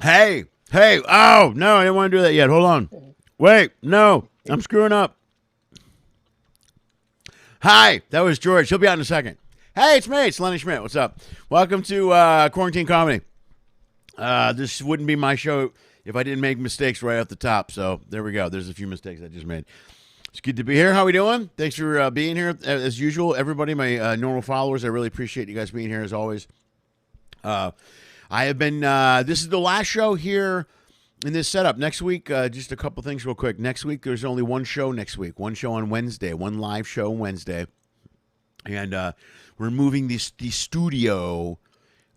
Hey, hey, oh, no, I didn't want to do that yet. Hold on. Wait, no, I'm screwing up. Hi, that was George. He'll be out in a second. Hey, it's me. It's Lenny Schmidt. What's up? Welcome to Quarantine Comedy. This wouldn't be my show if I didn't make mistakes right off the top. So there we go. There's a few mistakes I just made. It's good to be here. How we doing? Thanks for being here as usual. Everybody, my normal followers, I really appreciate you guys being here as always. I have been, this is the last show here in this setup. Next week, just a couple things real quick. Next week, there's only one show next week. One show on Wednesday. One live show Wednesday. And we're moving the studio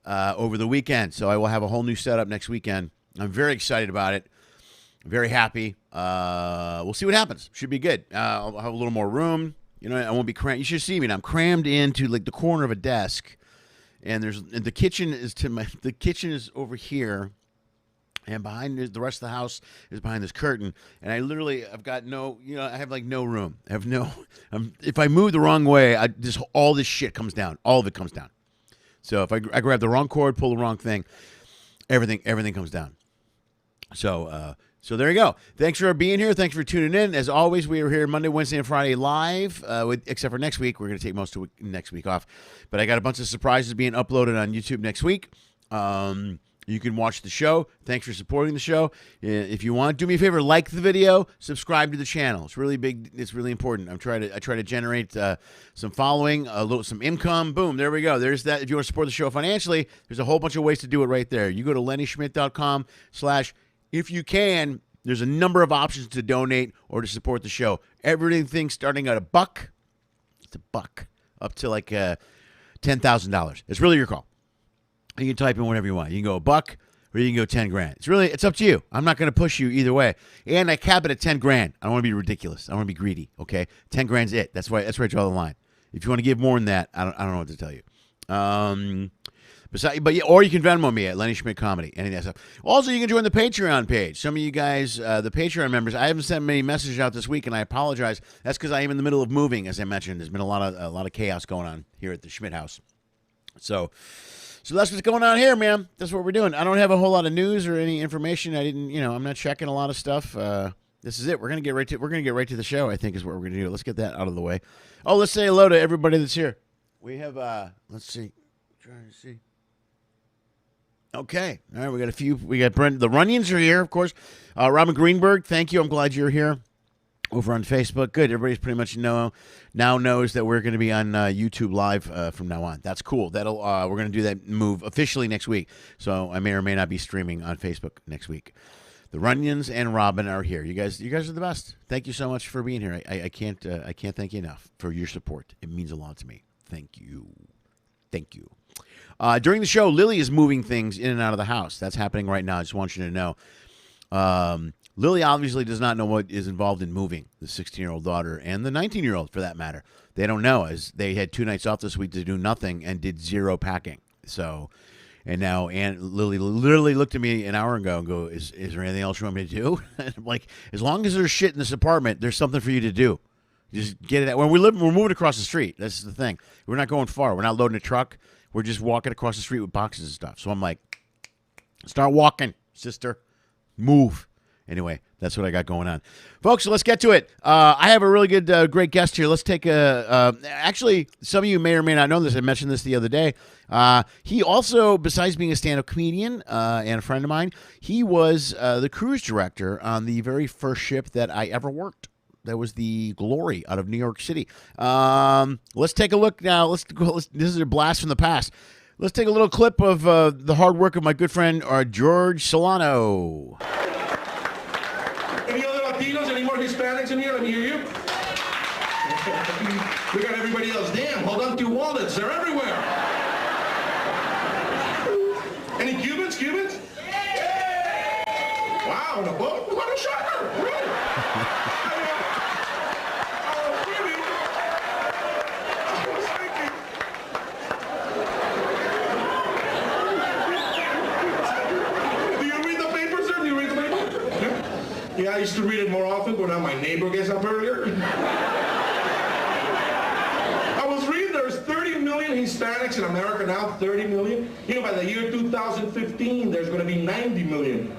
over the weekend. So I will have a whole new setup next weekend. I'm very excited about it. Very happy. We'll see what happens. Should be good. I'll have a little more room. You know, I won't be crammed. You should see me. I'm crammed into like the corner of a desk. And the kitchen is over here. And behind the rest of the house is behind this curtain. And I've got no, I have like no room. I have no, if I move the wrong way, all this shit comes down. All of it comes down. So if I grab the wrong cord, pull the wrong thing, everything comes down. So there you go. Thanks for being here. Thanks for tuning in. As always, we are here Monday, Wednesday, and Friday live, except for next week. We're going to take most of next week off. But I got a bunch of surprises being uploaded on YouTube next week. You can watch the show. Thanks for supporting the show. If you want, do me a favor, like the video, subscribe to the channel. It's really big. It's really important. I try to generate some following, some income. Boom, there we go. There's that. If you want to support the show financially, there's a whole bunch of ways to do it right there. You go to lennyschmidt.com/if you can. There's a number of options to donate or to support the show. Everything starting at $1. It's $1 up to like $10,000. It's really your call. You can type in whatever you want. You can go $1 or you can go 10 grand. It's up to you. I'm not going to push you either way. And I cap it at 10 grand. I don't want to be ridiculous. I don't want to be greedy. Okay, 10 grand's it. That's where I draw the line. If you want to give more than that, I don't know what to tell you. Or you can Venmo me at Lenny Schmidt Comedy. Any of that stuff. Also, you can join the Patreon page. Some of you guys, the Patreon members, I haven't sent many messages out this week, and I apologize. That's because I am in the middle of moving, as I mentioned. There's been a lot of chaos going on here at the Schmidt house. So that's what's going on here, man. That's what we're doing. I don't have a whole lot of news or any information. I'm not checking a lot of stuff. This is it. We're gonna get right to the show. I think is what we're gonna do. Let's get that out of the way. Oh, let's say hello to everybody that's here. We have let's see. Trying to see. Okay. All right. We got a few. We got Brent. The Runions are here, of course. Robin Greenberg. Thank you. I'm glad you're here. Over on Facebook. Good. Everybody's pretty much now knows that we're going to be on YouTube Live from now on. That's cool. We're going to do that move officially next week. So I may or may not be streaming on Facebook next week. The Runions and Robin are here. You guys are the best. Thank you so much for being here. I can't thank you enough for your support. It means a lot to me. Thank you. During the show, Lily is moving things in and out of the house. That's happening right now. I just want you to know. Lily obviously does not know what is involved in moving, the 16-year-old daughter and the 19-year-old, for that matter. They don't know, as they had 2 nights off this week to do nothing and did zero packing. So, and now Lily literally looked at me an hour ago and go, is there anything else you want me to do? And I'm like, as long as there's shit in this apartment, there's something for you to do. Just get it out. When we're moving across the street. That's the thing. We're not going far. We're not loading a truck. We're just walking across the street with boxes and stuff. So I'm like, start walking, sister. Move. Anyway, that's what I got going on. Folks, so let's get to it. I have a really good, great guest here. Let's take actually, some of you may or may not know this. I mentioned this the other day. He also, besides being a stand-up comedian and a friend of mine, he was the cruise director on the very first ship that I ever worked. That was the Glory out of New York City. Let's take a look now. This is a blast from the past. Let's take a little clip of the hard work of my good friend, Jorge Solano. Any other Latinos? Any more Hispanics in here? Let me hear you. We got everybody else. Damn, hold on to your wallets. They're everywhere. Any Cubans? Wow, on a boat? What a shocker. Really? Yeah, I used to read it more often, but now my neighbor gets up earlier. I was reading there's 30 million million Hispanics in America now, 30 million. You know, by the year 2015, there's going to be 90 million.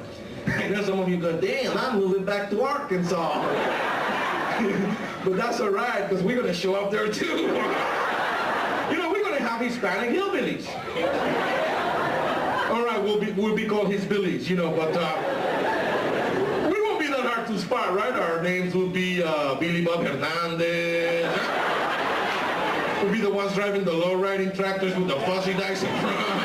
I know some of you go, damn, I'm moving back to Arkansas. But that's all right, because we're going to show up there too. You know, we're going to have Hispanic hillbillies. All right, we'll be called hillbillies, you know, but we won't be that hard to spot, right? Our names will be Billy Bob Hernandez. We'll be the ones driving the low-riding tractors with the fuzzy dice in front.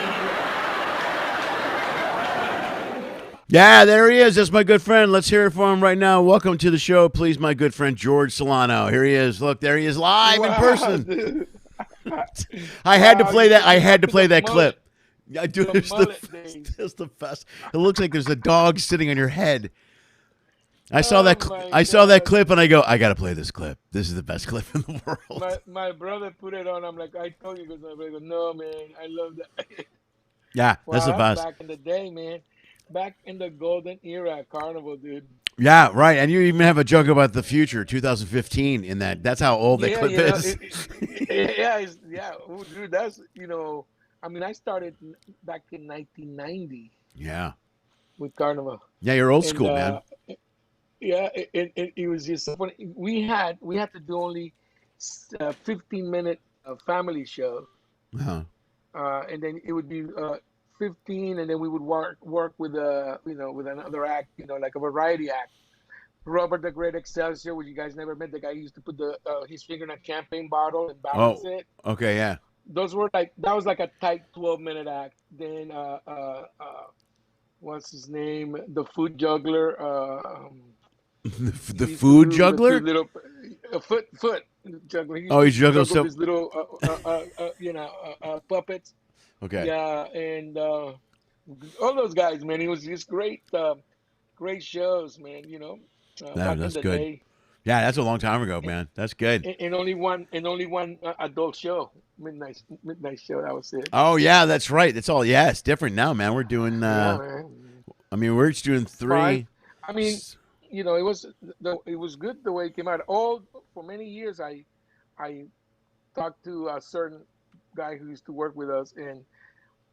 Yeah, there he is. That's my good friend. Let's hear it for him right now. Welcome to the show, please, my good friend Jorge Solano. Here he is. Look, there he is live in person. I had to play that. I had to play that clip. I do. It's the best. It looks like there's a dog sitting on your head. I saw that. I saw that clip, and I go, I got to play this clip. This is the best clip in the world. My brother put it on. I'm like, I told you, because I go, no, man, I love that. Yeah, that's the best. Back in the day, man. Back in the golden era at Carnival, dude. Yeah, right. And you even have a joke about the future, 2015, in that. That's how old that clip is. Yeah. Ooh, dude, that's, you know, I mean, I started back in 1990. Yeah. With Carnival. Yeah, you're old school, man. Yeah, it was just funny. We had to do only 15-minute family show. Uh-huh. And then it would be 15, and then we would work with with another act, like a variety act. Robert the Great Excelsior, which you guys never met, the guy who used to put his finger in a champagne bottle and balance it. Okay, yeah. That was like a tight 12-minute act. Then what's his name? The food juggler. The food juggler? Foot juggler. He juggles his little puppets. Okay. Yeah, and all those guys, man. It was just great shows, man. That's good. Day. Yeah, that's a long time ago, man. That's good. And only one adult show, midnight show. That was it. Oh yeah, that's right. It's all it's different now, man. We're doing. Man. I mean, we're just doing 3. I mean, it was good the way it came out. For many years, I talked to a certain guy who used to work with us, and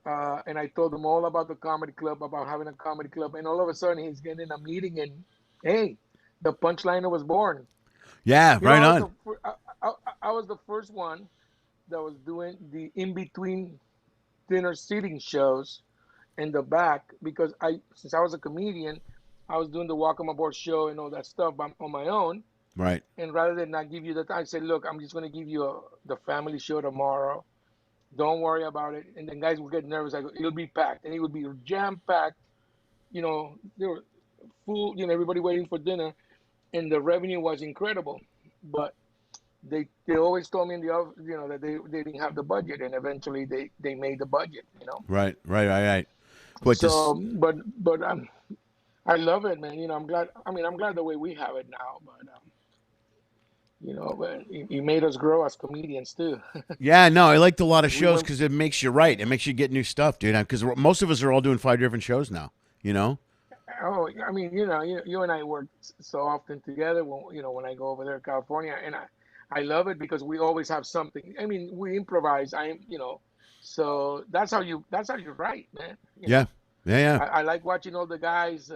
I told him all about the comedy club, about having a comedy club, and all of a sudden he's getting a meeting, and hey, the Punchliner was born. Yeah, right on. I was the first one that was doing the in-between dinner seating shows in the back, because since I was a comedian, I was doing the Welcome Aboard show and all that stuff on my own. Right. And rather than not give you the time, I said, look, I'm just going to give you the family show tomorrow. Don't worry about it. And then guys would get nervous. I go, it'll be packed. And it would be jam-packed. They were full, everybody waiting for dinner. And the revenue was incredible. But they always told me in the office, that they didn't have the budget. And eventually they made the budget, Right. But I love it, man. I'm glad. I'm glad the way we have it now. But it made us grow as comedians too. Yeah, no, I liked a lot of shows because it makes you write. It makes you get new stuff, dude. Because most of us are all doing 5 different shows now. Oh, I mean, you and I work so often together. When I go over there to California, and I love it because we always have something. I mean, we improvise. So that's how you write, man. Yeah. I like watching all the guys.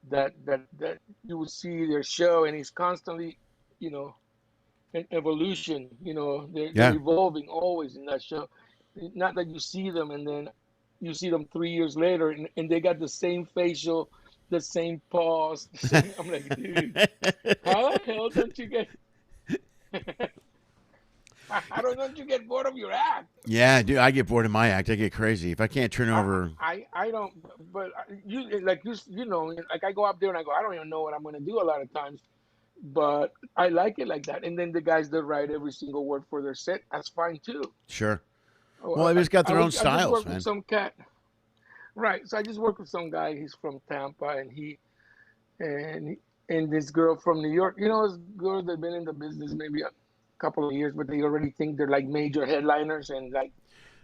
That you will see their show, and he's constantly, in evolution. They're evolving always in that show. Not that you see them and then you see them 3 years later and they got the same facial, the same pause. I'm like, dude, how the hell don't you get? Don't you get bored of your act? Yeah, dude, I get bored of my act. I get crazy if I can't turn over. I don't. But like I go up there and I go, I don't even know what I'm going to do a lot of times. But I like it like that. And then the guys that write every single word for their set, that's fine too. Sure. Well, everybody's got their own styles, I just work man. With some cat. Right. So I just work with some guy. He's from Tampa, and this girl from New York. This girl that's been in the business maybe a couple of years, but they already think they're like major headliners and like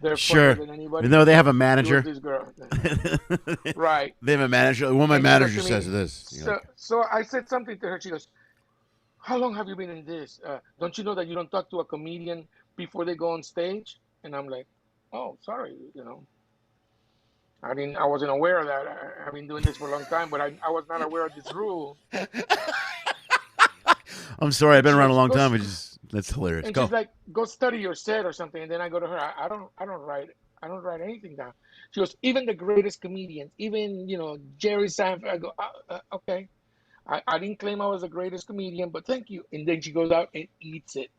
they're funnier than anybody. No, they have a manager. This girl. Right. They have a manager. One of my managers says this. So I said something to her. She goes, "How long have you been in this? Don't you know that you don't talk to a comedian before they go on stage, and I'm like, oh, sorry, I wasn't aware of that. I've been doing this for a long time, but I was not aware of this rule. I'm sorry, I've been around a long Go, time. That's hilarious. and Go. she's like, go study your set or something. And then I go to her, I don't write anything down. She goes, even the greatest comedians, even Jerry Seinfeld. I go, okay. I didn't claim I was the greatest comedian, but thank you. And then she goes out and eats it.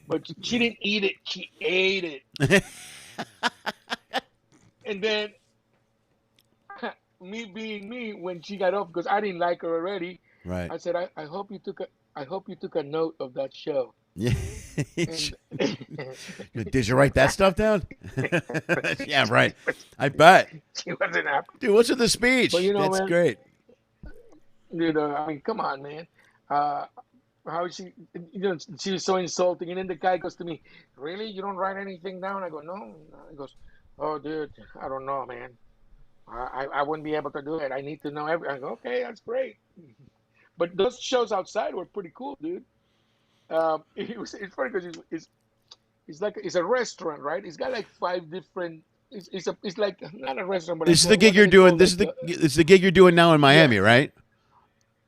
But she didn't eat it, she ate it. And then me being me, when she got off, because I didn't like her already, Right. I said, I hope you took a note of that show. Yeah. And, Did you write that stuff down? Yeah, right. I bet. she wasn't happy. Dude, what's with the speech? But That's man, great. I mean, come on, man. How is she? She was so insulting. And then the guy goes to me, "Really? You don't write anything down?" I go, "No." He goes, "Oh, dude, I don't know, man. I wouldn't be able to do it. I need to know everything." I go, "Okay, that's great." But those shows outside were pretty cool, dude. It's funny because it's a restaurant, right? It's got like 5 different. It's like not a restaurant, but this is the gig you're doing. This is the gig you're doing now in Miami, yeah. right?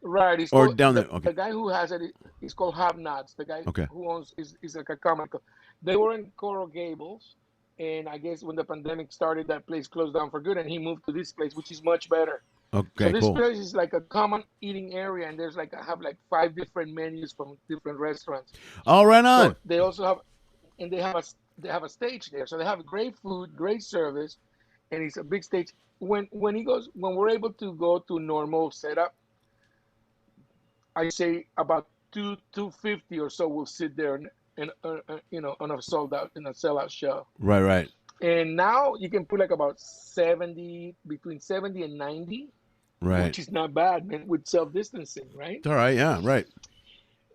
Right. It's Or called, down there. Okay. the guy who has it, he's called Have Nots. The guy Okay. who owns is like a comic. They were in Coral Gables, and I guess when the pandemic started, that place closed down for good, and he moved to this place, which is much better. Okay, So this cool. place is like a common eating area, and there's I have like 5 different menus from different restaurants. All right on. So they also have, and they have a stage there, so they have great food, great service, and it's a big stage. When we're able to go to normal setup, I say about 250 or so will sit there and on a sellout show. Right. And now you can put like about 70, between 70 and 90, Right. which is not bad, man, with self-distancing, right? It's all right. Yeah. Right.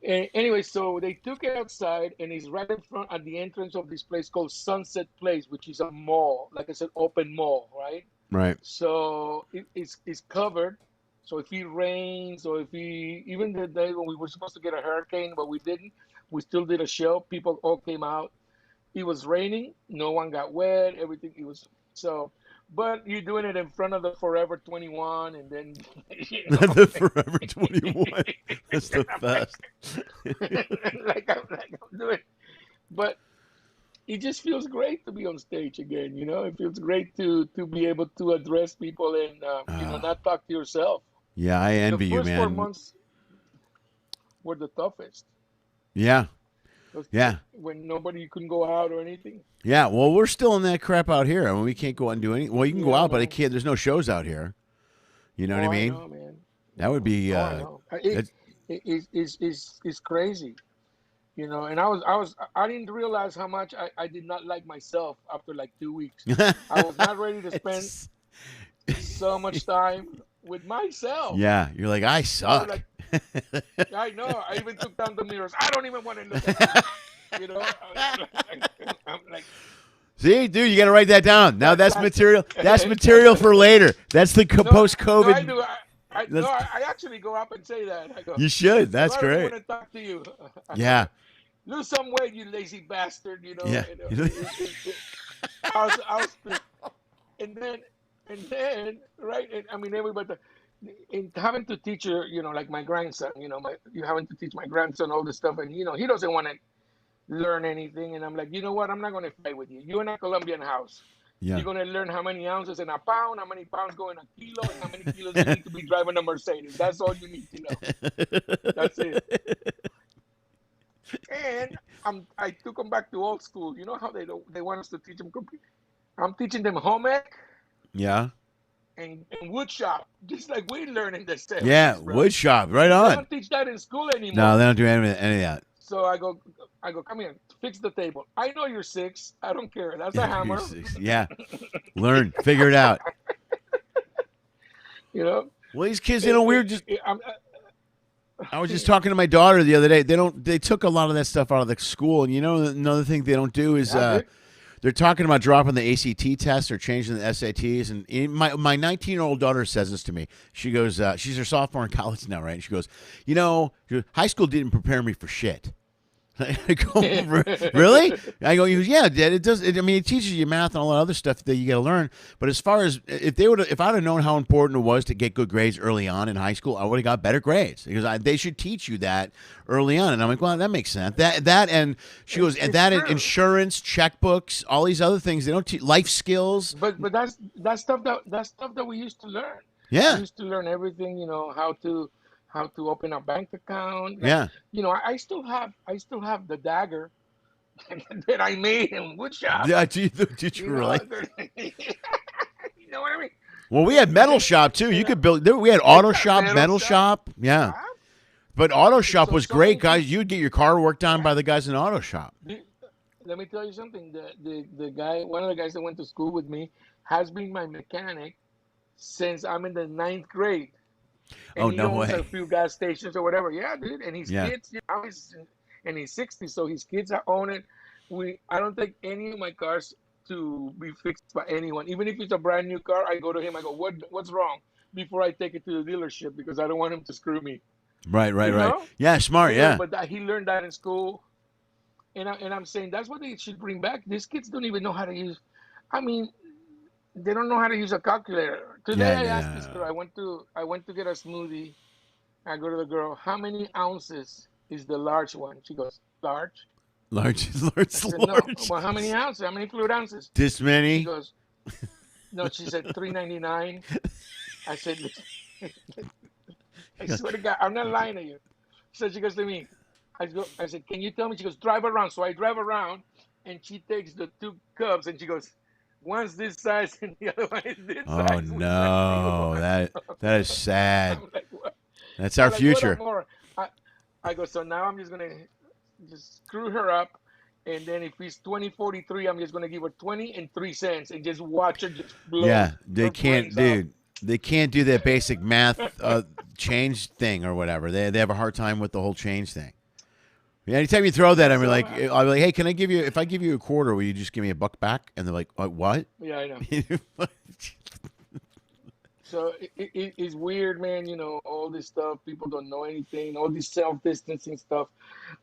And anyway, so they took it outside, and it's right in front at the entrance of this place called Sunset Place, which is a mall, like I said, open mall, right? Right. So it's covered. So if it rains, or even the day when we were supposed to get a hurricane, but we didn't, we still did a show. People all came out. It was raining. No one got wet. Everything. It was so. But you're doing it in front of the Forever 21, and then The Forever 21. That's the best. like I'm doing. But it just feels great to be on stage again. It feels great to be able to address people and not talk to yourself. Yeah, I envy The you, first 4 man. months were the toughest. Yeah. Yeah. When you couldn't go out or anything. Yeah. Well, we're still in that crap out here. I mean, we can't go out and do anything. Well, you can go out, but I can't. There's no shows out here. You know what I mean? I know, man. That would be. I know. It's crazy. And I didn't realize how much I did not like myself after like 2 weeks. I was not ready to spend so much time with myself. Yeah, you're like, I suck. I know. I even took down the mirrors. I don't even want to look at it. I'm like, see, dude, you got to write that down. Now that's material. That's material for later. That's the post-COVID. No, I do. I actually go up and say that. I go, you should. That's I great. want to talk to you. Yeah. Lose some weight, you lazy bastard. Yeah. I was, and then, right? And, I mean, everybody. In having to teach her, like my grandson, you having to teach my grandson all this stuff, and he doesn't want to learn anything, and I'm like, you know what? I'm not going to fight with you. You're in a Colombian house. Yeah. You're going to learn how many ounces in a pound, how many pounds go in a kilo, and how many kilos you need to be driving a Mercedes. That's all you need to know. That's it. And I took them back to old school. You know how they want us to teach them computer? I'm teaching them home ec. Yeah. And wood shop, just like we learn in the States. Yeah, bro. wood shop, right They on. don't teach that in school anymore. No, they don't do any of that. So I go, come here, fix the table. I know you're 6. I don't care. That's a hammer. Yeah. Learn, figure it out. Well, these kids, we're just. I was just talking to my daughter the other day. They took a lot of that stuff out of the school, and another thing they don't do is they're talking about dropping the ACT test or changing the SATs. And my 19-year-old daughter says this to me. She goes, she's her sophomore in college now, right? And she goes, high school didn't prepare me for shit. I go, really? I go, he goes, yeah, Dad, it does. I mean, it teaches you math and all that other stuff that you got to learn. But as far as if I'd have known how important it was to get good grades early on in high school, I would have got better grades because they should teach you that early on. And I'm like, well, that makes sense. That and she goes, and that and insurance, checkbooks, all these other things they don't teach, life skills. But that's stuff that we used to learn. Yeah, we used to learn everything. How to open a bank account. Yeah. I still have the dagger that I made in woodshop. Yeah, did you really? You know what I mean? Well, we had metal shop too. You could build. We had auto shop, metal shop. Yeah, but auto shop was great, guys. You'd get your car worked on by the guys in auto shop. Let me tell you something. The guy, one of the guys that went to school with me, has been my mechanic since I'm in the 9th grade. And no way. A few gas stations or whatever. Yeah, dude. And his kids, he's in his 60s, so his kids own it. I don't take any of my cars to be fixed by anyone. Even if it's a brand new car, I go to him. I go, what's wrong? Before I take it to the dealership, because I don't want him to screw me. Right. Yeah, smart. Yeah. But he learned that in school. And I'm saying that's what they should bring back. These kids don't even know how to use. I mean, they don't know how to use a calculator. Today I asked this girl. I went to get a smoothie. I go to the girl. How many ounces is the large one? She goes, large. Large. I said, no. Well, how many ounces? How many fluid ounces? This many. She goes, no. She said $3.99. I said, I swear to God, I'm not lying to you. So she goes to me. I said, can you tell me? She goes, drive around. So I drive around, and she takes the 2 cups, and she goes, one's this size, and the other one is this size. Oh no, that is sad. I'm like, what? That's our future. I go, so now I'm just gonna screw her up, and then if it's 20.43, I'm just gonna give her 20 and 3 cents, and just watch her just blow. Yeah, they can't, dude. They can't do that basic math change thing or whatever. They have a hard time with the whole change thing. Yeah, anytime you throw that, I'll be like, hey, can I give you? If I give you a quarter, will you just give me $1 back? And they're like, what? Yeah, I know. So it's weird, man. All this stuff. People don't know anything. All this self-distancing stuff.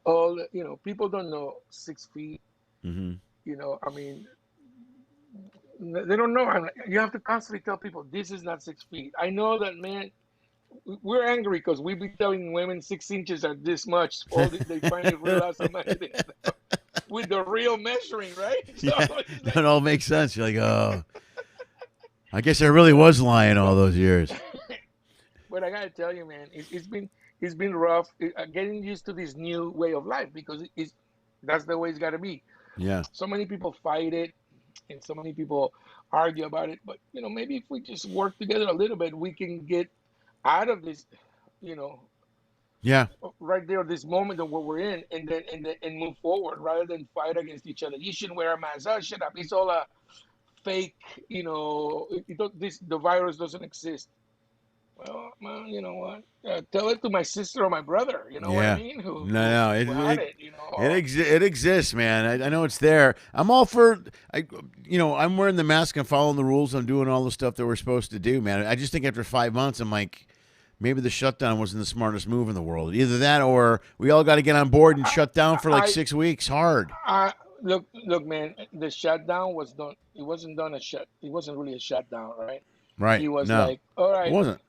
People don't know 6 feet. Mm-hmm. I mean, they don't know. You have to constantly tell people this is not 6 feet. I know that, man. We're angry because we've been telling women 6 inches are this much. They finally realize how much it is with the real measuring, right? So it all makes sense. You're like, oh, I guess I really was lying all those years. But I gotta tell you, man, it's been rough getting used to this new way of life because that's the way it's got to be. Yeah. So many people fight it, and so many people argue about it. But maybe if we just work together a little bit, we can get out of this, yeah, right there, this moment of what we're in, and move forward rather than fight against each other. You shouldn't wear a mask. Oh, shut up! It's all a fake. The virus doesn't exist. Well, you know what? Tell it to my sister or my brother. You know what I mean? It exists, man. I know it's there. I'm all for. I'm wearing the mask and following the rules. I'm doing all the stuff that we're supposed to do, man. I just think after 5 months, I'm like, maybe the shutdown wasn't the smartest move in the world. Either that, or we all got to get on board and shut down for 6 weeks hard. Look, man. The shutdown was done. It wasn't done It wasn't really a shutdown, right? Right. He was like, all right, it wasn't.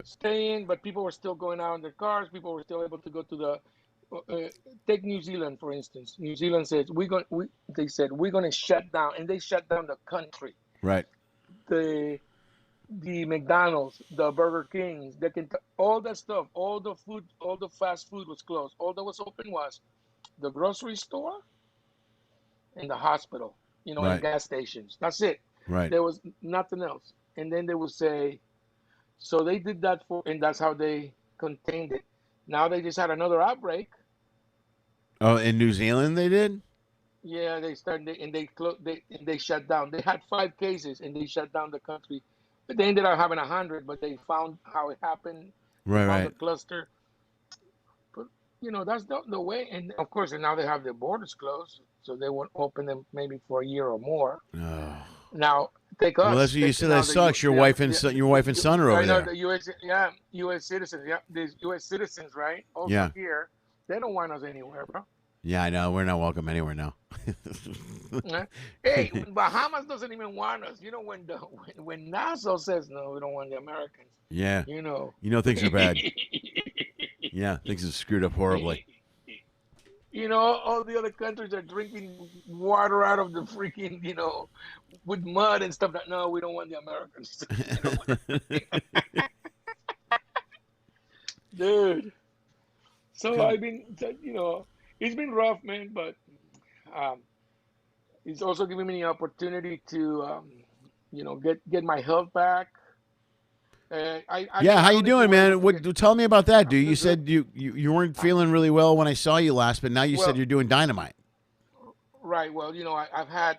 Stay in, but people were still going out in their cars. People were still able to go to the. Take New Zealand, for instance. New Zealand says they said we're going to shut down, and they shut down the country. Right. The McDonald's, the Burger Kings, all that stuff, all the food, all the fast food was closed. All that was open was the grocery store and the hospital. Right. And gas stations. That's it. Right. There was nothing else. And then they would say. So they did that and that's how they contained it. Now they just had another outbreak. Oh, in New Zealand they did? Yeah, they started and they shut down. They had 5 cases and they shut down the country. But they ended up having 100. But they found how it happened. Right. The cluster. But that's the way. And of course, now they have their borders closed, so they won't open them maybe for a year or more. Oh. Now. Take us. Well, that's what you said. That sucks. Your wife and son are over there. The U.S. citizens. Yeah, these U.S. citizens, right? Also here, they don't want us anywhere, bro. Yeah, I know. We're not welcome anywhere now. Hey, Bahamas doesn't even want us. You know, when Nassau says no, we don't want the Americans. Yeah. You know. You know things are bad. Yeah, things are screwed up horribly. You know, all the other countries are drinking water out of the freaking, with mud and stuff. No, we don't want the Americans. Dude. So Good. I've been, it's been rough, man, but um, it's also giving me the opportunity to, get my health back. Yeah, how I you don't know if you doing, were able man? to get. What? Tell me about that, I'm dude. You doing good. said you weren't feeling really well when I saw you last, but now you said Well, you're doing dynamite. right. Well, I've had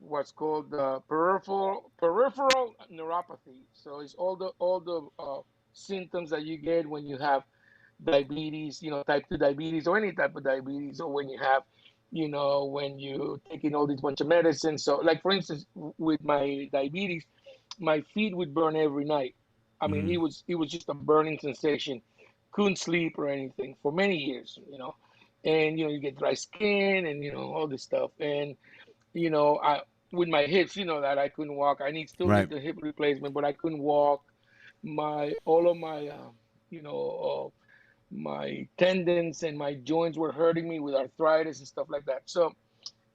what's called peripheral neuropathy. So it's all the symptoms that you get when you have diabetes, type 2 diabetes or any type of diabetes, or when you have, when you taking all these bunch of medicines. So, like for instance, with my diabetes, my feet would burn every night. I mean, Mm-hmm. it was just a burning sensation. Couldn't sleep or anything for many years. And you get dry skin and all this stuff. And I with my hips, that I couldn't walk. Still Right. need the hip replacement, but I couldn't walk. My all of my you know my tendons and my joints were hurting me with arthritis and stuff like that. So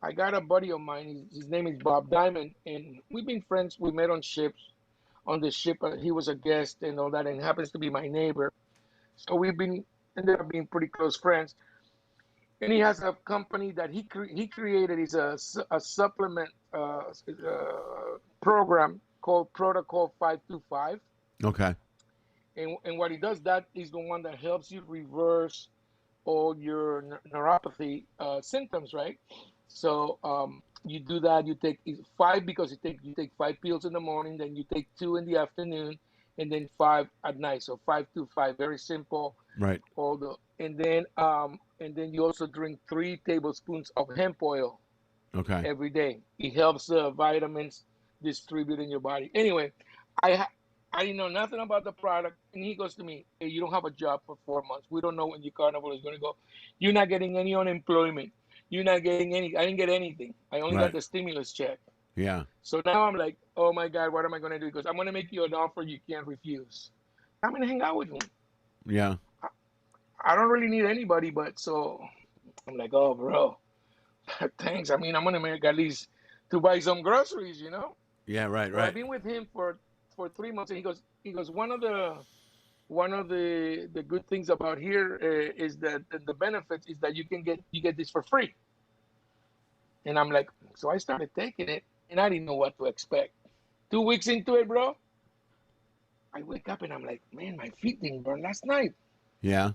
I got a buddy of mine. His name is Bob Diamond, and we've been friends. We met on ships. On the ship, he was a guest and all that, and happens to be my neighbor. So we've been ended up being pretty close friends. And he has a company that he created. Is a supplement program called Protocol 525. Okay. And what he does, that is the one that helps you reverse all your neuropathy symptoms, right? So you do that. You take five, because you take 5 pills in the morning, then you take 2 in the afternoon, and then 5 at night. So 5 to 5, very simple. Right. And then you also drink 3 tablespoons of hemp oil Okay. every day. It helps vitamins distribute in your body. Anyway, I ha- I didn't know nothing about the product, and he goes to me, "Hey, you don't have a job for 4 months. We don't know when your carnival is going to go. You're not getting any unemployment. You're not getting any. I didn't get anything. I only got Right. the stimulus check. Yeah. So now I'm like, oh my God, what am I going to do? Because I'm going to make you an offer you can't refuse. I'm going to hang out with him. Yeah. I don't really need anybody, but so I'm like, oh, bro, thanks. I mean, I'm going to make at least to buy some groceries. Yeah. Right. So I've Right. been with him for 3 months, and he goes, one of the good things about here is that the benefits is that you get this for free. And I'm like, so I started taking it, and I didn't know what to expect. 2 weeks into it, bro, I wake up and I'm like, man, my feet didn't burn last night. Yeah.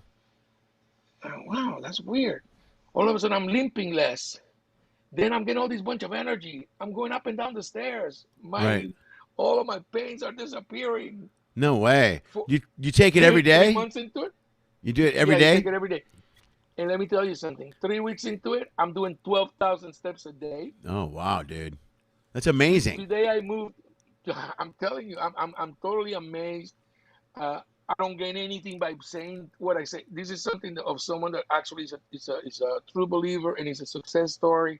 Wow, that's weird. All of a sudden, I'm limping less. Then I'm getting all this bunch of energy. I'm going up and down the stairs. Right. All of my pains are disappearing. No way. For, You take it every dude, three day? months into it, You do it every yeah, you take day? it every day. And let me tell you something. 3 weeks into it, I'm doing 12,000 steps a day. Oh wow, dude. That's amazing. Today I moved. I'm telling you, I'm totally amazed. I don't gain anything by saying what I say. This is something of someone that actually is a true believer, and is a success story.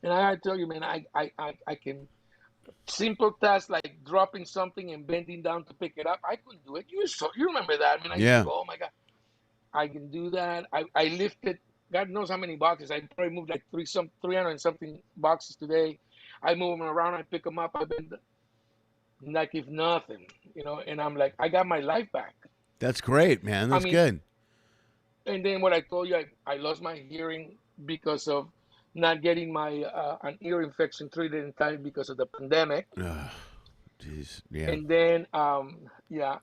And I tell you, man, I can simple tasks like dropping something and bending down to pick it up. I couldn't do it. You remember that? I mean, I used to Yeah. go, oh my God, I can do that. I lifted God knows how many boxes. I probably moved like 300 and something boxes today. I move them around. I pick them up. I bend like if nothing. And I'm like, I got my life back. That's great, man. I That's mean, good. and then what I told you, I lost my hearing because of not getting my an ear infection treated in time because of the pandemic. Ugh, jeez. Yeah. And then yeah,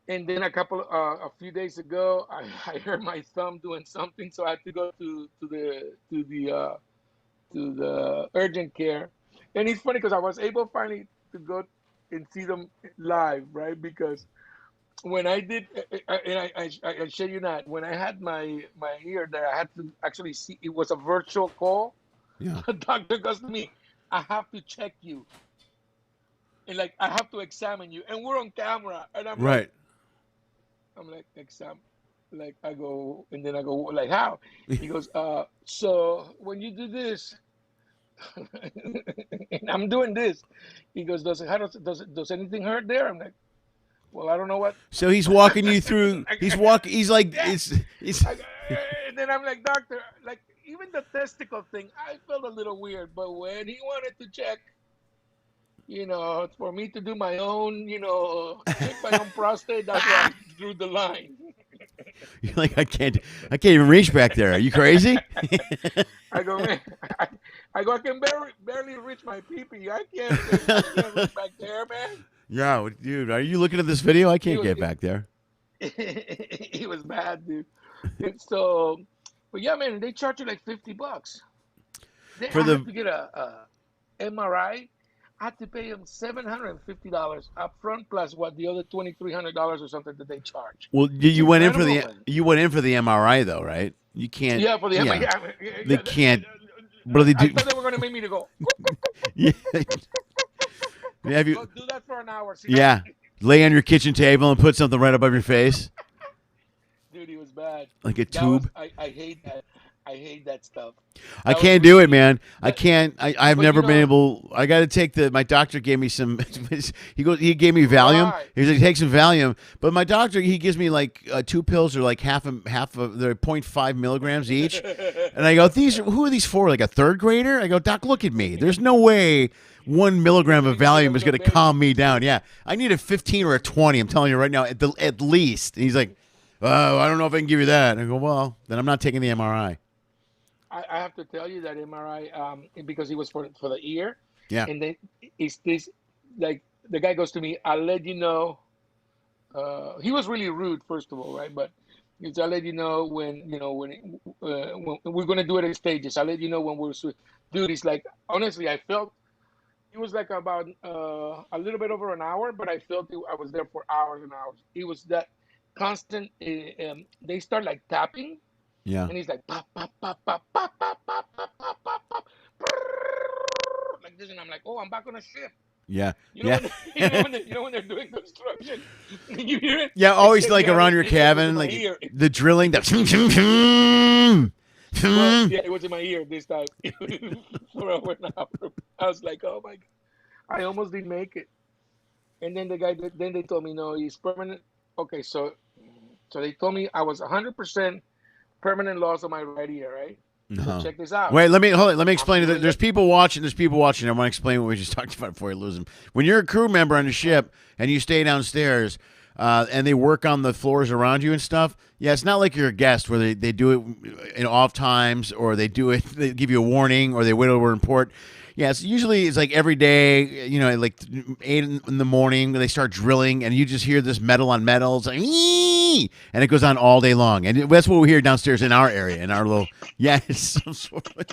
and then a few days ago, I heard my thumb doing something, so I had to go to the urgent care. And it's funny because I was able finally to go and see them live, right? Because when I did, and I share you not, when I had my ear there, I had to actually see. It was a virtual call. Yeah. The doctor goes to me, I have to check you, and like I have to examine you, and we're on camera, and I'm like, Right. exam. like I go, and then I go, like how? He goes, so when you do this, and I'm doing this, he goes, does anything hurt there? I'm like, well, I don't know what. So he's walking you through. He's walking. He's like, Yeah. it's. And then I'm like, doctor, like even the testicle thing, I felt a little weird. But when he wanted to check, for me to do my own, check my own prostate, that's where I drew the line. You're like, I can't even reach back there. Are you crazy? I go, man, I can barely reach my pee-pee. I can't reach back there, man. Yeah, dude, are you looking at this video? I can't get back there. He was bad, dude. And so, but yeah, man, they charge you like $50. I have to get a MRI. I had to pay them $750 up front, plus the other $2,300 or something that they charge. Well, you went in for the MRI though, right? You can't. Yeah, for the MRI. They can't. What do they do? I thought they were going to make me to go. Yeah. Have you? Go do that for an hour. Yeah. Lay on your kitchen table and put something right above your face. Dude, he was bad. Like a tube. I hate that. I hate that stuff. I can't do it, man. I can't. I've never been able. I got to take my doctor gave me some. He gave me Valium. Right. He's like, take some Valium. But my doctor, he gives me like 2 pills or like half of they're 0.5 milligrams each. And I go, who are these for? Like a third grader? I go, doc, look at me. There's no way 1 milligram of Valium is going to calm me down. Yeah, I need a 15 or a 20. I'm telling you right now, at least. And he's like, oh, I don't know if I can give you that. And I go, well, then I'm not taking the MRI. I have to tell you that MRI, because it was for the ear. Yeah. And then it's this, like, the guy goes to me, I'll let you know. He was really rude, first of all, right? But I'll let you know when we're going to do it in stages. I'll let you know when we're dude, it's like, honestly, I felt it was like about a little bit over an hour, but I felt I was there for hours and hours. It was that constant, they start like tapping. Yeah. And he's like, pop, pop, pop, pop, pop, pop, pop, pop, pop, pop, pop, like this, and I'm like, oh, I'm back on a ship. Yeah. You know, when they're doing construction, you hear it. Yeah, always like around your cabin, like the drilling. That. Well, yeah, it was in my ear this time for over an hour. I was like, oh my god, I almost didn't make it. And then they told me, no, he's permanent. Okay, so they told me I was 100%. Permanent loss of my right ear, right? No. So check this out. Wait, let me explain it. There's people watching. I want to explain what we just talked about before you lose them. When you're a crew member on the ship and you stay downstairs, and they work on the floors around you and stuff. Yeah, it's not like you're a guest where they do it in off times, or they give you a warning, or they wait over in port. Yeah, it's like every day, like 8 in the morning, they start drilling, and you just hear this metal on metal. It's like, ee! And it goes on all day long. And that's what we hear downstairs in our area, in our little, yeah, it's some sort of,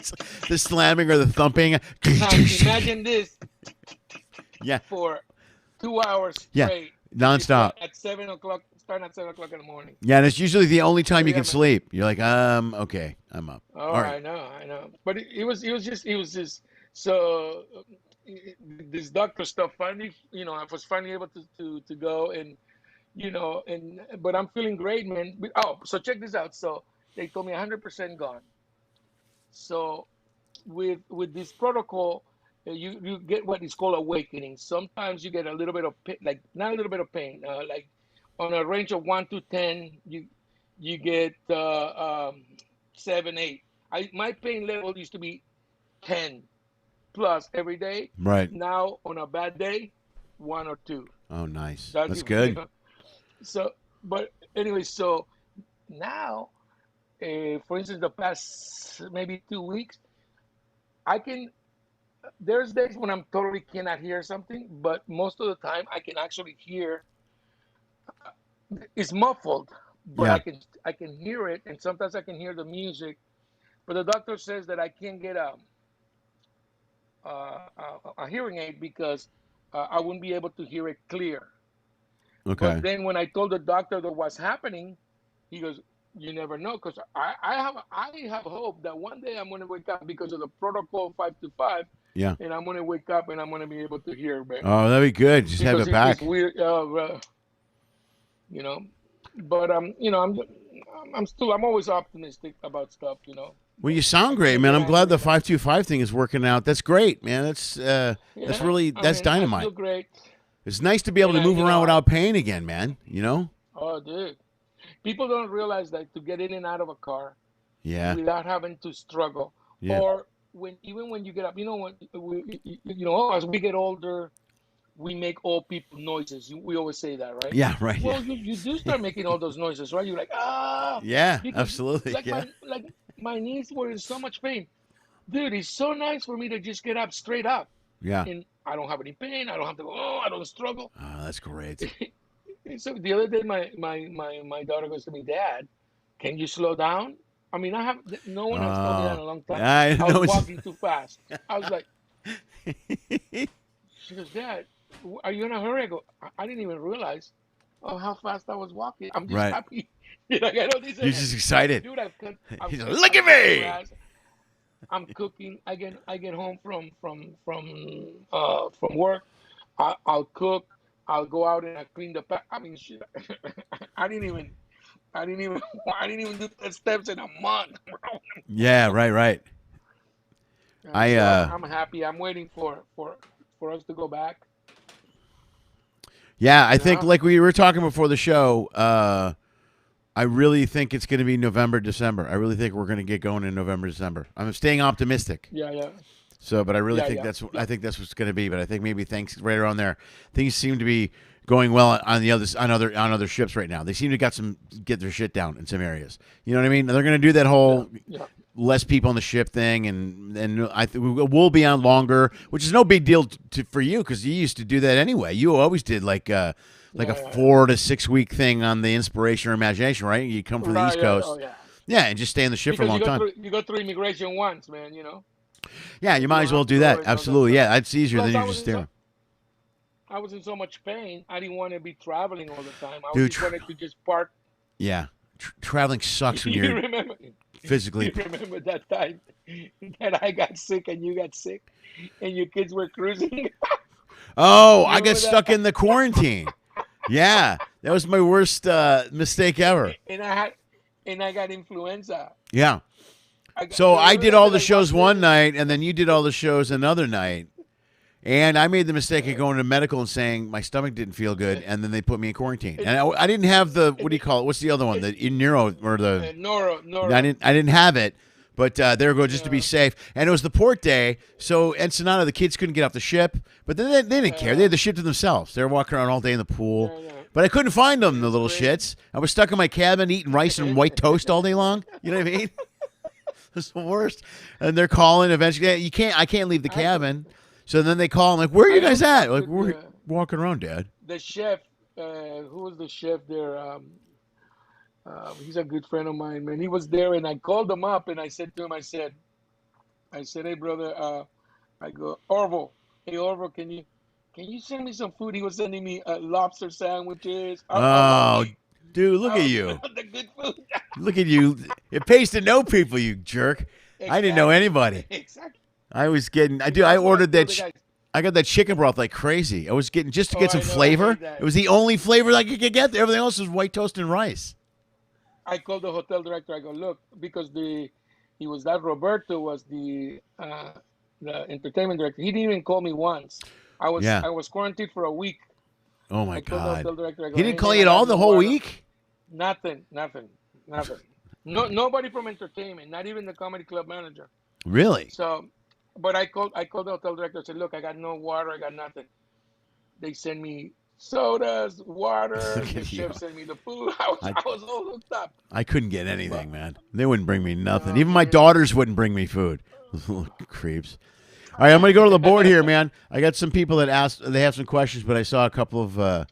the slamming or the thumping. Imagine this. Yeah. For 2 hours straight. Yeah, nonstop. At 7 o'clock, starting at 7 o'clock in the morning. Yeah, and it's usually the only time you can sleep. You're like, okay, I'm up. Oh, all right. I know. But it was just. So this doctor stuff finally, I was finally able to go, and but I'm feeling great, man. Oh, so check this out. So they told me 100% gone. So with this protocol, you get what is called awakening. Sometimes you get a little bit of pain, like not a little bit of pain, like on a range of 1 to 10, you get 7, 8. My pain level used to be 10. Plus every day. Right. Now on a bad day, 1 or 2. Oh, nice. That's good. So, but anyway, so now, for instance, the past maybe 2 weeks, there's days when I'm totally cannot hear something, but most of the time I can actually hear. It's muffled, but yeah. I can hear it, and sometimes I can hear the music. But the doctor says that I can't get a hearing aid because I wouldn't be able to hear it clear. Okay. But then when I told the doctor that what's happening, he goes, "You never know," because I have hope that one day I'm going to wake up because of the protocol 5 to 5. Yeah. And I'm going to wake up and I'm going to be able to hear better. Oh, that'd be good. Just have it back. It's weird, But I'm always optimistic about stuff, you know. Well, you sound great, man. I'm glad the 525 thing is working out. That's great, man. That's really that's dynamite. I feel great. It's nice to be able to move around without pain again, man. You know? Oh, dude. People don't realize that to get in and out of a car, without having to struggle, or even when you get up, you know, as we get older, we make old people noises. We always say that, right? Yeah, right. Well, you do start making all those noises, right? You're like, Yeah, absolutely. Like my knees were in so much pain. Dude, it's so nice for me to just get up straight up. Yeah. And I don't have any pain. I don't have to go, I don't struggle. Oh, that's great. So the other day, my daughter goes to me, Dad, can you slow down? I mean, no one has told me that in a long time. I was walking too fast. I was like, she goes, Dad, are you in a hurry? I go, I didn't even realize how fast I was walking. I'm just happy. You're just excited. Dude, He's like, look at me. I'm cooking. I get home from work. I'll cook. I'll go out and I clean the pack. I mean, shit. I didn't even do the steps in a month, bro. Yeah, right. I'm happy. I'm waiting for us to go back. Yeah, I think like we were talking before the show, I really think it's going to be November, December. I really think we're going to get going in November, December. I'm staying optimistic. Yeah. So, but I really think I think that's what's going to be. But I think maybe right around there, things seem to be going well on other ships right now. They seem to get their shit down in some areas. You know what I mean? They're going to do that whole less people on the ship thing, and I think we'll be on longer, which is no big deal for you because you used to do that anyway. You always did like a 4 to 6 week thing on the Inspiration or Imagination, right? You come from the East Coast, and just stay on the ship for a long time. You go through immigration once, man. You know. Yeah, you might as well do that. Absolutely, yeah. It's easier than you just there. I was in so much pain. I didn't want to be traveling all the time. I just wanted to just park. Yeah, traveling sucks when you're physically. You remember that time that I got sick and you got sick, and your kids were cruising? Oh, I got stuck in the quarantine. Yeah, that was my worst mistake ever. And I got influenza. Yeah. So I did all the shows one night, and then you did all the shows another night. And I made the mistake of going to medical and saying my stomach didn't feel good, and then they put me in quarantine. And I didn't have the, what do you call it? What's the other one? The neuro or the neuro. I didn't have it, but there we go, just to be safe. And it was the port day, so Ensenada, the kids couldn't get off the ship, but then they didn't care. They had the ship to themselves. They were walking around all day in the pool. But I couldn't find them, the little shits. I was stuck in my cabin eating rice and white toast all day long. You know what I mean? It's the worst. And they're calling eventually. I can't leave the cabin. So then they call. I'm like, where are you guys at? Like, we're walking around, Dad. The chef, who was the chef there? He's a good friend of mine, man. He was there, and I called him up, and I said to him, I said, hey, brother, I go, Orville, hey, Orville, can you send me some food? He was sending me lobster sandwiches. Dude, look at you. The good food. Look at you. It pays to know people, you jerk. Exactly. I didn't know anybody. Exactly. I ordered that. I got that chicken broth like crazy. I was getting just to get some flavor. It was the only flavor I could get. Everything else was white toast and rice. I called the hotel director. I go, look, because Roberto was the entertainment director. He didn't even call me once. I was quarantined for a week. Oh my God! Hotel director, I go, he didn't call you at all the whole week. Nothing. No, nobody from entertainment. Not even the comedy club manager. Really? So, but I called the hotel director. I said, look, I got no water. I got nothing. They send me sodas, water. The chef sent me the food. I was all hooked up. I couldn't get anything, man. They wouldn't bring me nothing. Even my daughters wouldn't bring me food. Creeps. All right, I'm going to go to the board here, man. I got some people that asked. They have some questions, but I saw a couple of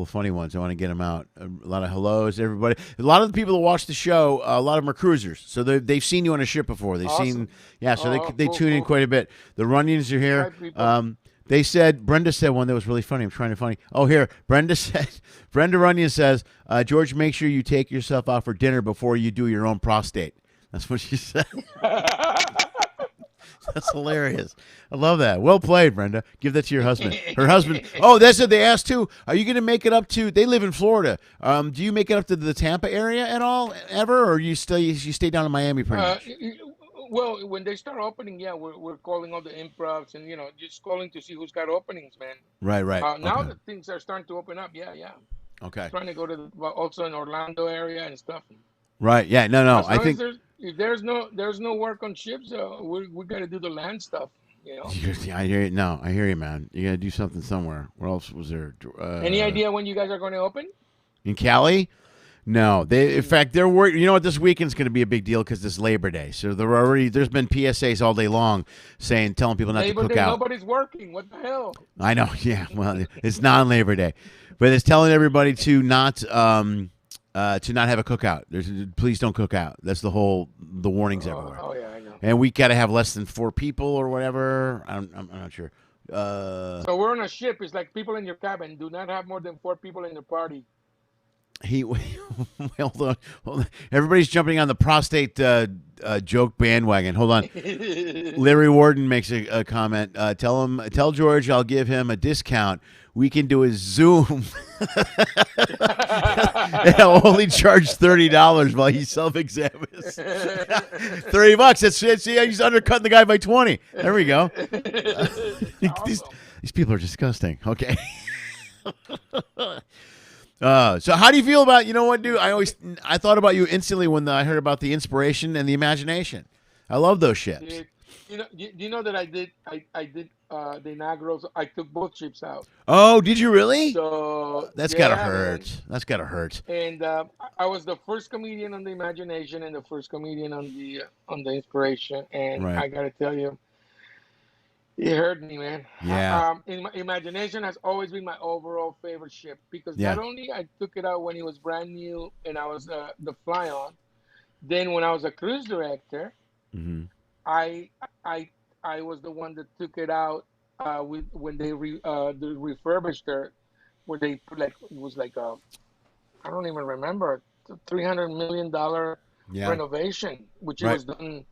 funny ones. I want to get them out. A lot of hellos, everybody. A lot of the people that watch the show, a lot of them are cruisers, so they've seen you on a ship before. They've seen, so they tune in quite a bit. The Runions are here. They said, Brenda said one that was really funny. I'm trying to funny. Oh, here, Brenda Runyon says, George, make sure you take yourself out for dinner before you do your own prostate. That's what she said. That's hilarious. I love that. Well played, Brenda. Give that to your husband. Her husband. Oh, that's what they asked too. Are you going to make it up to? They live in Florida. Do you make it up to the Tampa area at all, ever, or you stay down in Miami pretty much? Well, when they start opening, yeah, we're calling all the improvs and just calling to see who's got openings, man. Right. Now Okay. that things are starting to open up, yeah. Okay. Trying to go to also in Orlando area and stuff. Right. Yeah. No. As I long as think. there's no work on ships, we got to do the land stuff. I hear you. No, I hear you, man. You got to do something somewhere. Where else was there? Any idea when you guys are going to open? In Cali? No, in fact, they're worried. You know what? This weekend's going to be a big deal because it's Labor Day. So there's been PSAs all day long telling people not Labor to cook Day, out. Nobody's working. What the hell? I know. Yeah. Well, it's non-Labor Day, but it's telling everybody to not have a cookout. Please don't cook out. That's the warnings everywhere. Oh yeah, I know. And we got to have less than 4 people or whatever. I'm not sure. So we're on a ship. It's like people in your cabin. Do not have more than 4 people in the party. Hold on. Everybody's jumping on the prostate joke bandwagon. Hold on. Larry Warden makes a comment. Tell George I'll give him a discount. We can do a Zoom. I'll only charge $30 while he self-examines. $30. That's he's undercutting the guy by 20. There we go. These people are disgusting. Okay. So how do you feel about, you know what, dude? I thought about you instantly when I heard about the inspiration and the imagination. I love those ships. You know that I did the inaugurals. I took both ships out. Oh, did you really? So that's gotta hurt. Man. That's gotta hurt. And I was the first comedian on the imagination and the first comedian on the inspiration. And right. I gotta tell you, it hurt me, man. Yeah. Imagination has always been my overall favorite ship because not only I took it out when it was brand new and I was the fly on, then when I was a cruise director, mm-hmm. I was the one that took it out when they refurbished it, where they put I don't even remember, $300 million renovation, which was done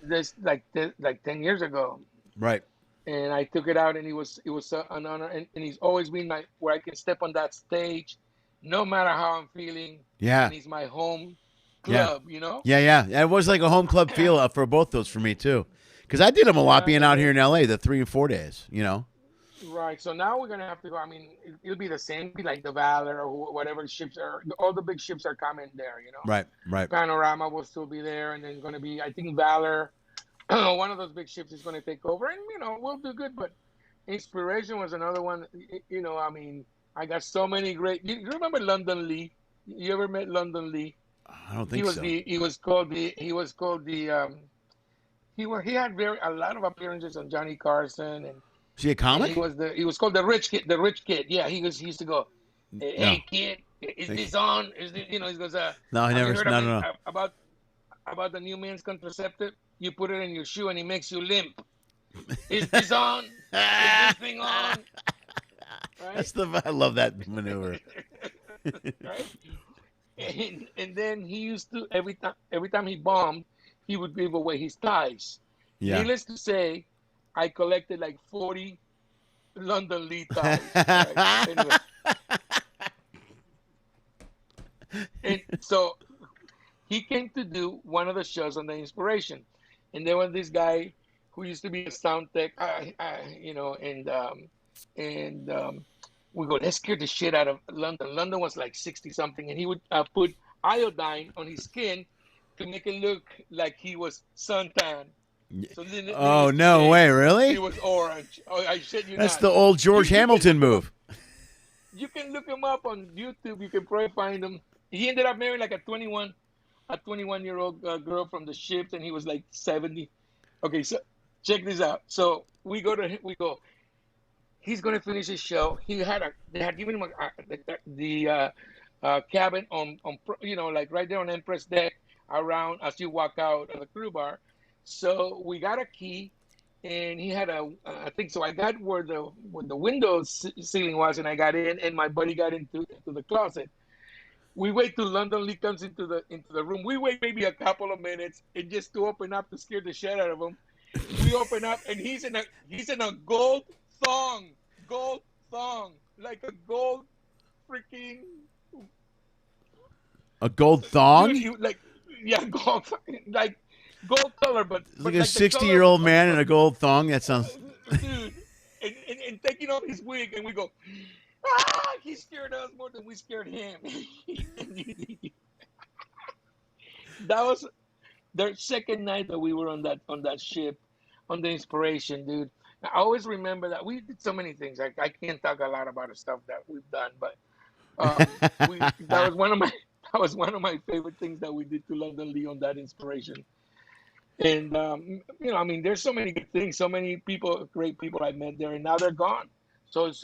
this like 10 years ago. Right. And I took it out, and it was an honor, and he's always been where I can step on that stage, no matter how I'm feeling. Yeah. And he's my home club, Yeah. It was like a home club feel for both those for me too, because I did them a lot being out here in LA, the 3 and 4 days, Right. So now we're gonna have to go. I mean, it'll be the same, like the Valor or whatever ships are. All the big ships are coming there, Right. Panorama will still be there, and then going to be, I think, Valor. One of those big ships is going to take over, and we'll do good. But Inspiration was another one. I mean, I got so many great. You remember London Lee? You ever met London Lee? I don't think so. He had a lot of appearances on Johnny Carson, and is he a comic? He was called the rich kid. The rich kid. Yeah, he used to go, "Hey kid, is this on? Is this, he goes, no, I never. No. About the new man's contraceptive. You put it in your shoe and it makes you limp. Is this on? Is this thing on? Right? I love that maneuver. Right? And then he used to every time he bombed, he would give away his ties. Yeah. Needless to say, I collected like 40 London Lee ties. Right? Anyway. And so he came to do one of the shows on the Inspiration. And there was this guy who used to be a sound tech, we go, let's scare the shit out of London. London was like 60 something, and he would put iodine on his skin to make it look like he was suntan. So no way, really? He was orange. Oh, I shit you That's not. the old George Hamilton move. You can look him up on YouTube. You can probably find him. He ended up marrying like a 21-year-old girl from the ships, and he was like 70. Okay, so check this out. So we go. He's gonna finish his show. They had given him the cabin on like right there on Empress deck around as you walk out of the crew bar. So we got a key, and he had I think so. I got where the window ceiling was, and I got in, and my buddy got into the closet. We wait till London Lee comes into the room. We wait maybe a couple of minutes, and just to open up to scare the shit out of him. we open up, and he's in a gold thong, like a gold freaking a gold thong. dude, gold, like gold color, but Like but a 60-year-old man in a gold thong. That sounds. dude, and taking off his wig, and we go, he scared us more than we scared him. That was the second night that we were on that ship, on the Inspiration, dude. I always remember that we did so many things. I can't talk a lot about the stuff that we've done, but that was one of my favorite things that we did to London Lee on that Inspiration. And I mean, there's so many good things, so many people, great people I met there, and now they're gone. So it's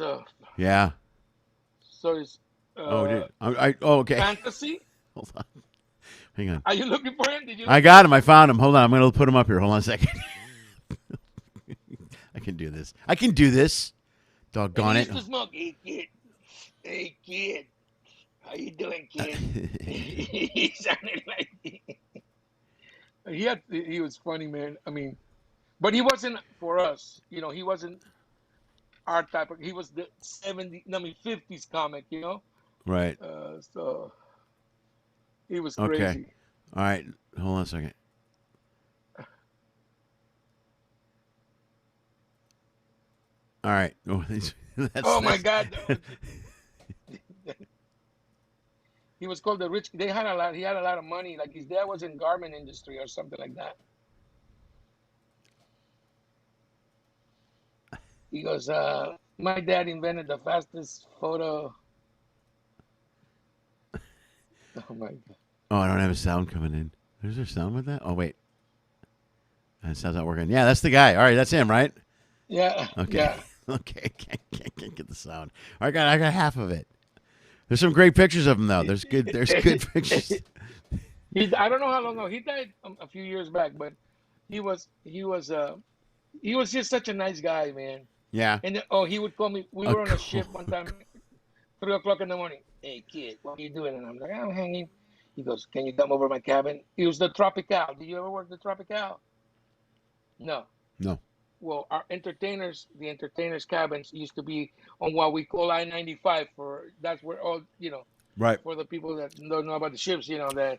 Yeah. so it's Dude. Okay. fantasy. Hold on. Hang on. Are you looking for him? Did you? I got him. I found him. Hold on. I'm going to put him up here. Hold on a second. I can do this. Doggone it. He used to smoke. Hey kid, how you doing, kid? He sounded like he was funny, man. I mean, but he wasn't for us. He wasn't our type of. He was the 50s comic. Right. So he was Okay. crazy. All right. Hold on a second. All right. Oh, My God. He was called the rich. He had a lot of money. Like his dad was in garment industry or something like that. He goes, my dad invented the fastest photo. Oh my God. Oh, I don't have a sound coming in. Is there sound with that? Oh, wait. That sound's not working. Yeah, that's the guy. All right, that's him, right? Yeah. Okay. Yeah. Okay. Can't get the sound. All right, I got half of it. There's some great pictures of him though. There's good pictures. I don't know how long ago he died. A few years back, but he was just such a nice guy, man. Yeah. And he would call me. We were on a ship one time, 3:00 in the morning. Hey kid, what are you doing? And I'm like, I'm hanging. He goes, can you come over to my cabin? It was the Tropical. Did you ever work the Tropical? No. Well, the entertainers' cabins used to be on what we call I-95. That's where all, Right. For the people that don't know about the ships,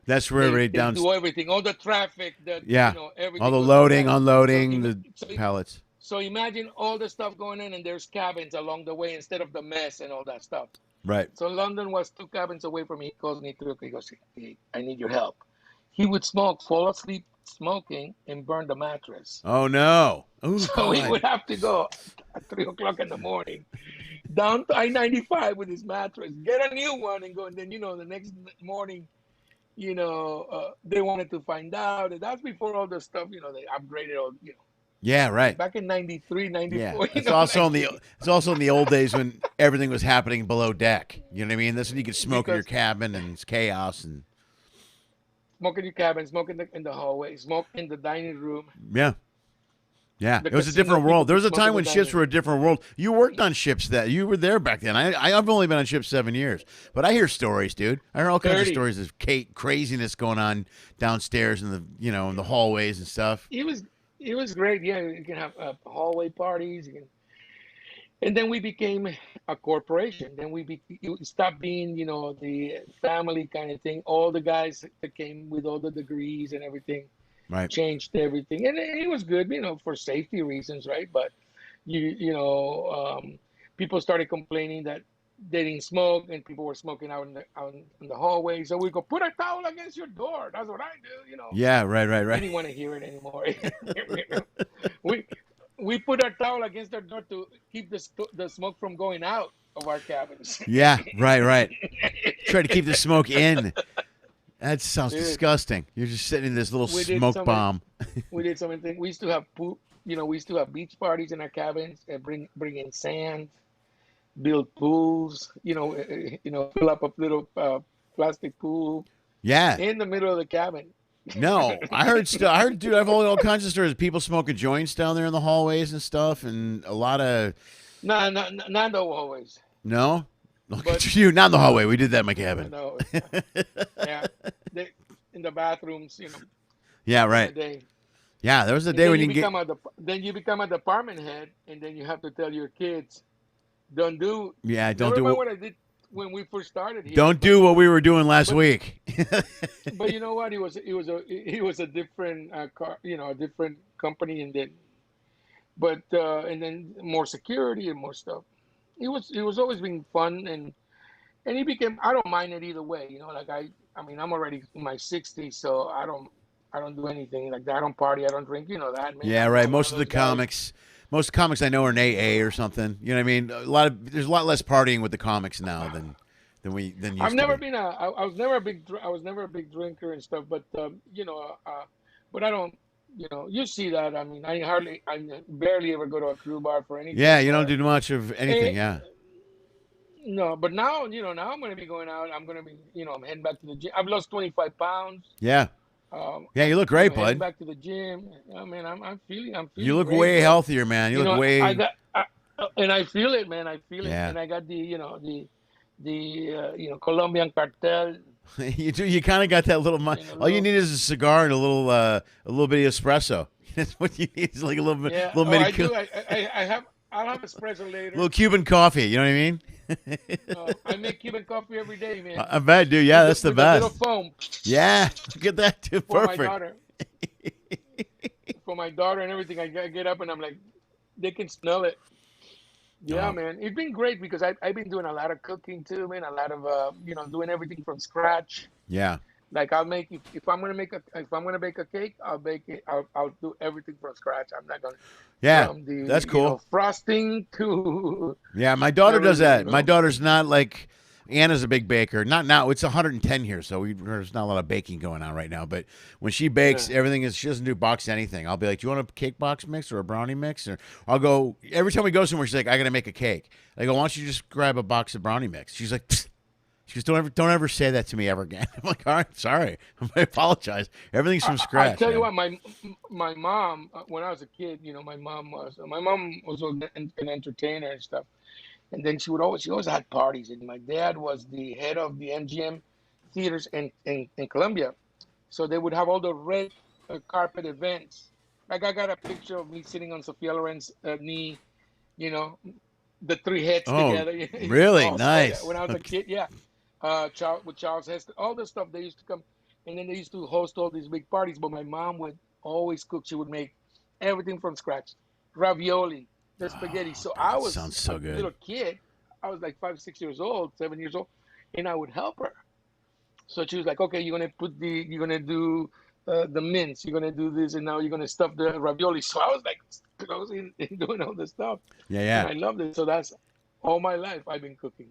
That's where they down. do everything, all the traffic, everything. All the loading, unloading, the pallets. So imagine all the stuff going in, and there's cabins along the way instead of the mess and all that stuff. Right. So London was 2 cabins away from me. He calls me through. He goes, hey, I need your help. He would fall asleep smoking, and burn the mattress. Oh no! Ooh, so he would have to go at 3:00 in the morning down to I-95 with his mattress, get a new one, and go. And then the next morning, they wanted to find out. And that's before all the stuff. They upgraded all. Yeah, right. Back in 93, 94. Yeah. It's also in the old days when everything was happening below deck. You know what I mean? That's when you could smoke in your cabin and it's chaos and. Smoke in your cabin, smoke in the hallway, smoke in the dining room. Yeah. It was a different world. There was a time when ships were a different world. You worked on ships you were there back then. I've only been on ships 7 years, but I hear stories, dude. I hear all kinds of stories of craziness going on downstairs in the hallways and stuff. It was great. Yeah, you can have hallway parties. And then we became a corporation. Then you stopped being, the family kind of thing. All the guys that came with all the degrees and everything, right, changed everything. And it was good, for safety reasons, right? But people started complaining that they didn't smoke, and people were smoking out in the hallway. So we go, put a towel against your door. That's what I do, Yeah, right. I didn't want to hear it anymore. We put our towel against our door to keep the smoke from going out of our cabins. Yeah, right. Try to keep the smoke in. That sounds disgusting. You're just sitting in this little smoke bomb. We did so many things. We used to have we used to have beach parties in our cabins and bring in sand, build pools. Fill up a little plastic pool. Yeah. In the middle of the cabin. No, I heard, dude, I've all kinds of stories. People smoking joints down there in the hallways and stuff, and a lot of. No, not the hallways. No, look at you, not in the hallway. We did that in my cabin. No, yeah, in the bathrooms, Yeah, right. Yeah, there was a And day then when you you get. become then you become a department head, and then you have to tell your kids, don't do. Yeah, Never mind what I did when we first started here, don't do what we were doing last but week. but you know what? It was a different car, a different company, and then more security and more stuff. It was always been fun, and he became. I don't mind it either way, Like I mean, I'm already in my 60s, so I don't do anything like that. I don't party. I don't drink. You know that, man. Yeah, I'm right. not one of those guys. Most comics I know are in AA or something. You know what I mean? There's a lot less partying with the comics now than I've used to never be. been I was never a I was never a big drinker and stuff, but but I don't. You see that. I mean, I barely ever go to a crew bar for Yeah, anything. you don't do much of Eh, anything. Yeah, no, but now I'm going to be going out. I'm going to be, I'm heading back to the gym. I've lost 25 pounds. yeah, yeah. You I'm, look great, heading bud. back to the gym. I mean, I'm You feeling look great, way bro. healthier, man. You look I way. got, and I feel it, man. I feel it, Yeah, and I got Colombian cartel. you do. You kind of got that little. All you Little, need is a cigar and a little bit of espresso. That's what you need. Is like a yeah. little Oh, mini, I do. I'll have espresso later. little Cuban coffee. You know what I mean? I make Cuban coffee every day, man. I bet, dude. Yeah, that's the With a little best. foam Yeah, look at that, dude. for my Perfect. daughter. For my daughter and everything. I get up and I'm like, they can smell it. Yeah, Oh, man, it's been great because I've been doing a lot of cooking too, man. A lot of doing everything from scratch. yeah, Like I'll make if I'm gonna bake a cake, I'll bake it. I'll do everything from scratch. I'm not gonna yeah. from the That's cool. frosting to Yeah, my daughter does everything. that. My daughter's not like Anna's a big baker. Not now. It's 110 here, so there's not a lot of baking going on right now. But when she bakes, Yeah. everything is she doesn't do box anything. I'll be like, "Do you want a cake box mix or a brownie mix?" Or I'll go every time we go somewhere. She's like, "I got to make a cake." I go, "Why don't you just grab a box of brownie mix?" She's like, "Psst." She goes, "Don't ever say that to me ever again." I'm like, "All right, sorry. I apologize. Everything's from I scratch." tell you Man. what, my mom when I was a kid, my mom was an entertainer and stuff. And then she always had parties. And my dad was the head of the MGM theaters in Colombia. So they would have all the red carpet events. Like I got a picture of me sitting on Sofia Loren's knee, you know, the three heads Oh, together. really? All that. Nice. When I was a Okay. kid, yeah. With Charles Heston, all the stuff they used to come, and then they used to host all these big parties. But my mom would always cook. She would make everything from scratch, ravioli, the spaghetti. So Man, I that was sounds a so good. little kid. I was like 5, 6 years old, 7 years old, and I would help her. So she was like, "Okay, you're gonna do the mince, you're gonna do this, and now you're gonna stuff the ravioli." So I was like closing and doing all the stuff, Yeah, and yeah. I loved it. So that's all my life I've been cooking,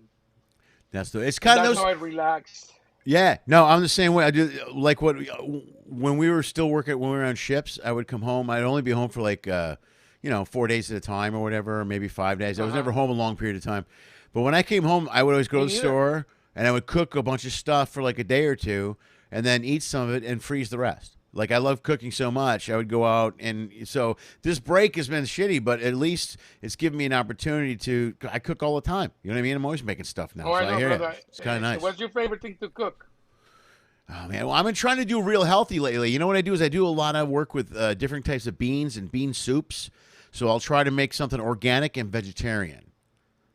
It's and kind of that's how those. I relaxed. Yeah, no, I'm the same way. I do like when we were still working when we were on ships. I would come home. I'd only be home for like 4 days at a time or whatever, or maybe 5 days. I Uh was huh. never home a long period of time. But when I came home, I would always go Me to the neither. store and I would cook a bunch of stuff for like a day or two, and then eat some of it and freeze the rest. Like I love cooking so much, I would go out and so this break has been shitty, but at least it's given me an opportunity to. I cook all the time. You know what I mean? I'm always making stuff now, Oh, so I I know, hear you. brother. It's kind of nice. What's your favorite thing to cook? Oh man, well, I've been trying to do real healthy lately. You know what I do is I do a lot of work with different types of beans and bean soups. So I'll try to make something organic and vegetarian.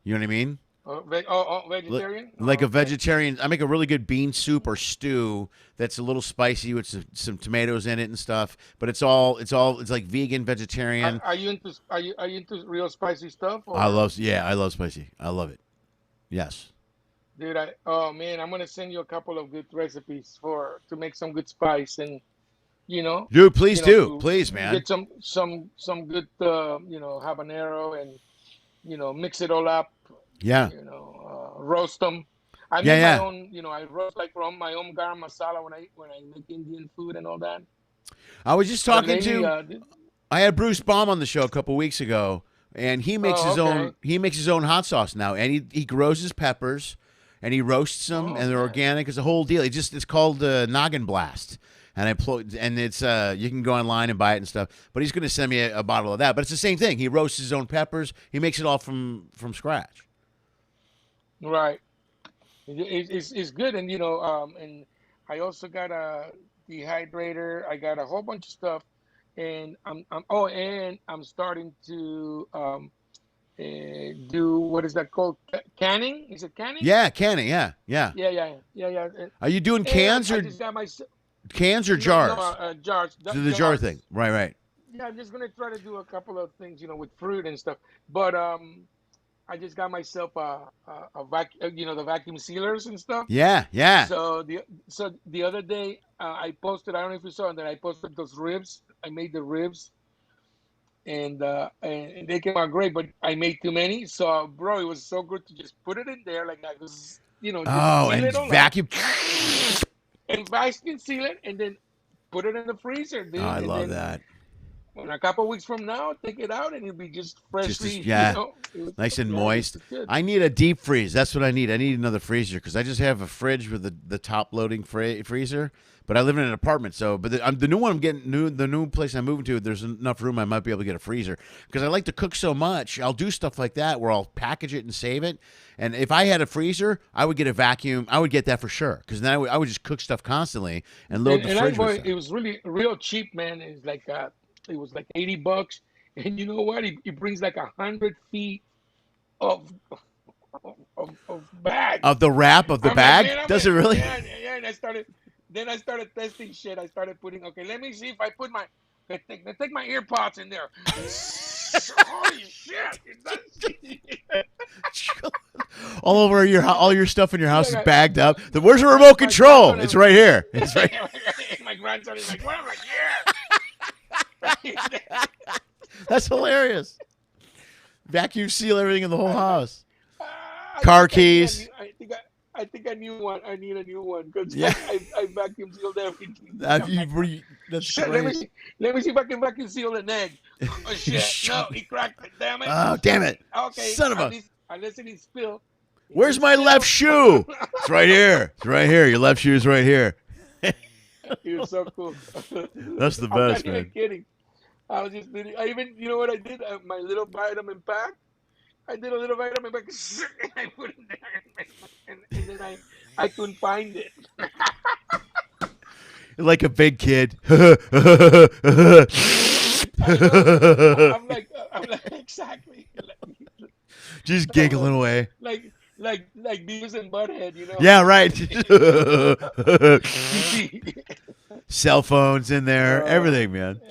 You know what I mean? Vegetarian? Like Oh, a okay. vegetarian. I make a really good bean soup or stew that's a little spicy with some tomatoes in it and stuff. But it's like vegan, vegetarian. Are you into real spicy stuff or? I love spicy. I love it. Yes. Dude, oh man, I'm gonna send you a couple of good recipes to make some good spice and you know, Dude, please do. to Please, man. get some good habanero and mix it all up, Yeah. roast them. I Yeah, make my yeah. own, I roast like from my own garam masala when I make Indian food and all that. I was just But talking lately, to I had Bruce Baum on the show a couple weeks ago, and he makes oh his own okay, hot sauce now, and he grows his peppers, and he roasts them, oh and they're nice. organic. It's a whole deal. It's called Noggin Blast, and it's you can go online and buy it and stuff. But he's going to send me a bottle of that. But it's the same thing. He roasts his own peppers. He makes it all from scratch. Right. It's good, and and I also got a dehydrator. I got a whole bunch of stuff, and I'm starting to do, what is that called? Canning? Is it canning? Yeah, canning. Yeah, yeah. Yeah. Are you doing And cans I or just got my jars? jars. To the jar thing. Right. Yeah, I'm just gonna try to do a couple of things, with fruit and stuff. But I just got myself a vacuum, the vacuum sealers and stuff. Yeah. So the other day I posted. I don't know if you saw it. That I posted those ribs. I made the ribs, and they came out great. But I made too many. So, bro, it was so good to just put it in there, like I was, just Oh, seal and it all vacuum. up, and vacuum seal it, and then put it in the freezer, dude. Oh, I and love then, that. when a couple of weeks from now, take it out and it'll be just freshly, nice and yeah, moist. good. I need a deep freeze. That's what I need. I need another freezer because I just have a fridge with the top loading freezer. But I live in an apartment, so the new one I'm getting, the new place I'm moving to, there's enough room I might be able to get a freezer because I like to cook so much. I'll do stuff like that where I'll package it and save it. And if I had a freezer, I would get a vacuum. I would get that for sure because then I would just cook stuff constantly and load the fridge with stuff. It was really real cheap, man. It was like $80, and you know what? He brings like 100 feet of bag. Of the wrap of the bag? Does it really? Yeah. And I started testing shit. I started putting. Okay, let me see if I put take my ear pods in there. Holy shit! All over all your stuff in your house is bagged up. Where's the remote control? It's right here. It's right. My grandson is like, "What?" I'm like, "Yeah." That's hilarious. Vacuum seal everything in the whole house. Car keys. I think I knew one. I need a new one because I vacuum sealed everything. That's shit, great. Let me see if I can vacuum seal an egg. Oh shit! No, he cracked it. Damn it! Oh damn it! Okay, son of a. Unless it didn't spill. Where's my left shoe? It's right here. It's right here. Your left shoe is right here. He was so cool. That's the best, I'm not man. even kidding. I was just kidding. You know what I did? My little vitamin pack. I did a little vitamin pack. And I put it there, and then I couldn't find it. Like a big kid. I'm like exactly. Just giggling away. Like Beavis and Butthead, Yeah, right. Cell phones in there, everything, man.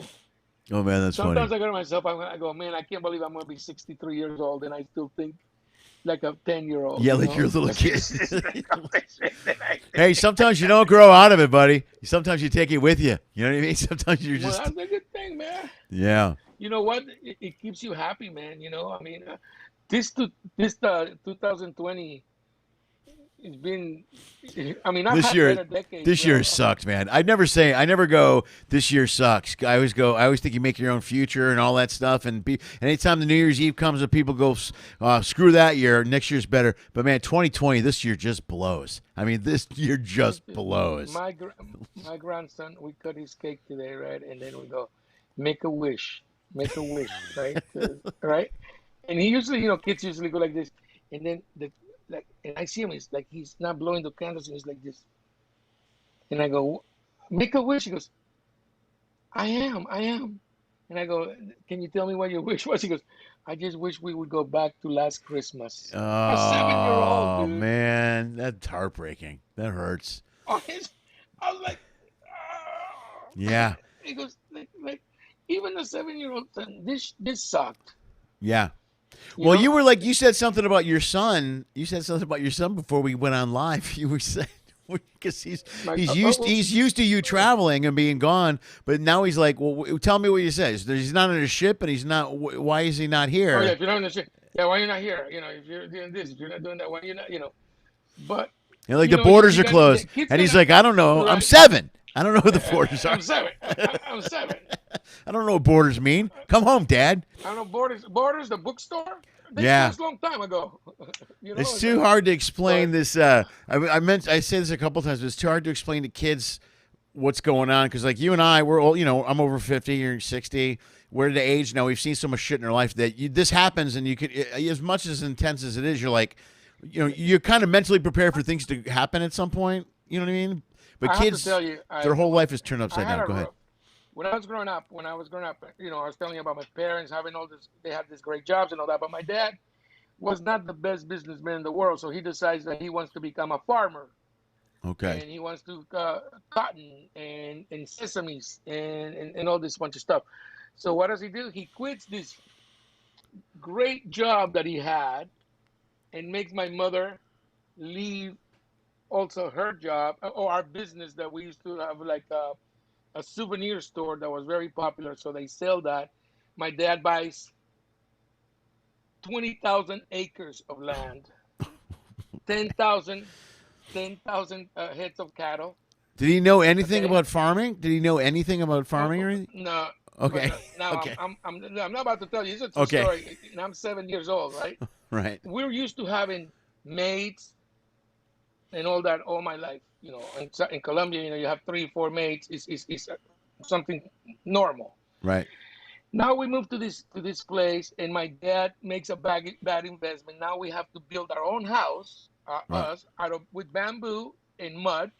Oh man, that's funny. Sometimes I go to myself, I go, man, I can't believe I'm gonna be 63 years old and I still think like a 10-year-old. Yeah, like you're a little kid. Hey, sometimes you don't grow out of it, buddy. Sometimes you take it with you. You know what I mean? Sometimes you're just. Well, that's a good thing, man. Yeah. You know what? It keeps you happy, man. I mean, this 2020. It's been, I mean, I've had better decades. This year sucked, man. I never go, this year sucks. I always think you make your own future and all that stuff. And anytime the New Year's Eve comes and people go, screw that year, next year's better. But man, 2020, this year just blows. I mean, this year just blows. My grandson, we cut his cake today, right? And then we go, make a wish, right? Right? And he usually, kids usually go like this. And then and I see him, it's like he's not blowing the candles, and he's like this. And I go, make a wish. He goes, I am. And I go, can you tell me what your wish was? He goes, I just wish we would go back to last Christmas. Oh, a 7-year-old, dude. Man, that's heartbreaking. That hurts. I was like, oh. Yeah. He goes, like even the 7-year-old, this sucked. Yeah. Well, you said something about your son. You said something about your son before we went on live. You were saying because he's used to you traveling and being gone, but now he's like, well, tell me what you said. He's not on a ship, and he's not. Why is he not here? Oh yeah, if you're not on the ship, why are you not here? If you're doing this, if you're not doing that, why are you not? But the borders are closed, and he's like, I don't know. Right. I'm 7. I don't know who the borders are. I'm 7. I'm 7. I don't know what borders mean. Come home, Dad. I don't know borders. The bookstore. They closed a long time ago. It's too hard to explain this. I say this a couple times, but it's too hard to explain to kids what's going on because, like you and I, we're all, I'm over 50, you're 60. We're at the age now. We've seen so much shit in our life that this happens, and you could, as much as intense as it is, you're like, you're kind of mentally prepared for things to happen at some point. You know what I mean? But kids, their whole life is turned upside down. Go ahead. when I was growing up, you know, I was telling you about my parents having all this. They had these great jobs and all that, but my dad was not the best businessman in the world. So he decides that he wants to become a farmer, Okay. and he wants to cotton and sesames and all this bunch of stuff. So what does he do? He quits this great job that he had and makes my mother leave also her job or our business that we used to have, like a souvenir store that was very popular. So they sell that. My dad buys 20,000 acres of land, 10,000 heads of cattle. Did he know anything Okay. about farming? Did he know anything about farming or anything? No. Okay. But now Okay. I'm not about to tell you. It's a true Okay. story. And I'm 7 years old, right? Right. We're used to having maids and all that all my life. You know, in Colombia, you know, you have 3, 4 maids. Is something normal. Right. Now we move to this place, and my dad makes a bad investment. Now we have to build our own house, Right. us out of with bamboo and mud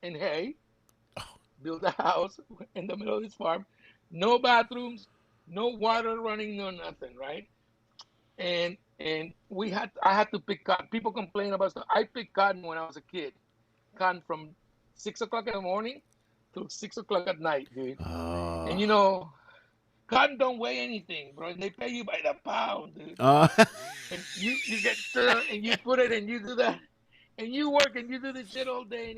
and hay. Build a house in the middle of this farm, no bathrooms, no water running, no nothing, right? And I had to pick cotton. People complain about stuff. I picked cotton when I was a kid. Cotton from 6 o'clock in the morning till 6 o'clock at night, dude. And you know, cotton don't weigh anything, bro. They pay you by the pound, dude. And you get and you put it and you do that, and you work and you do this shit all day,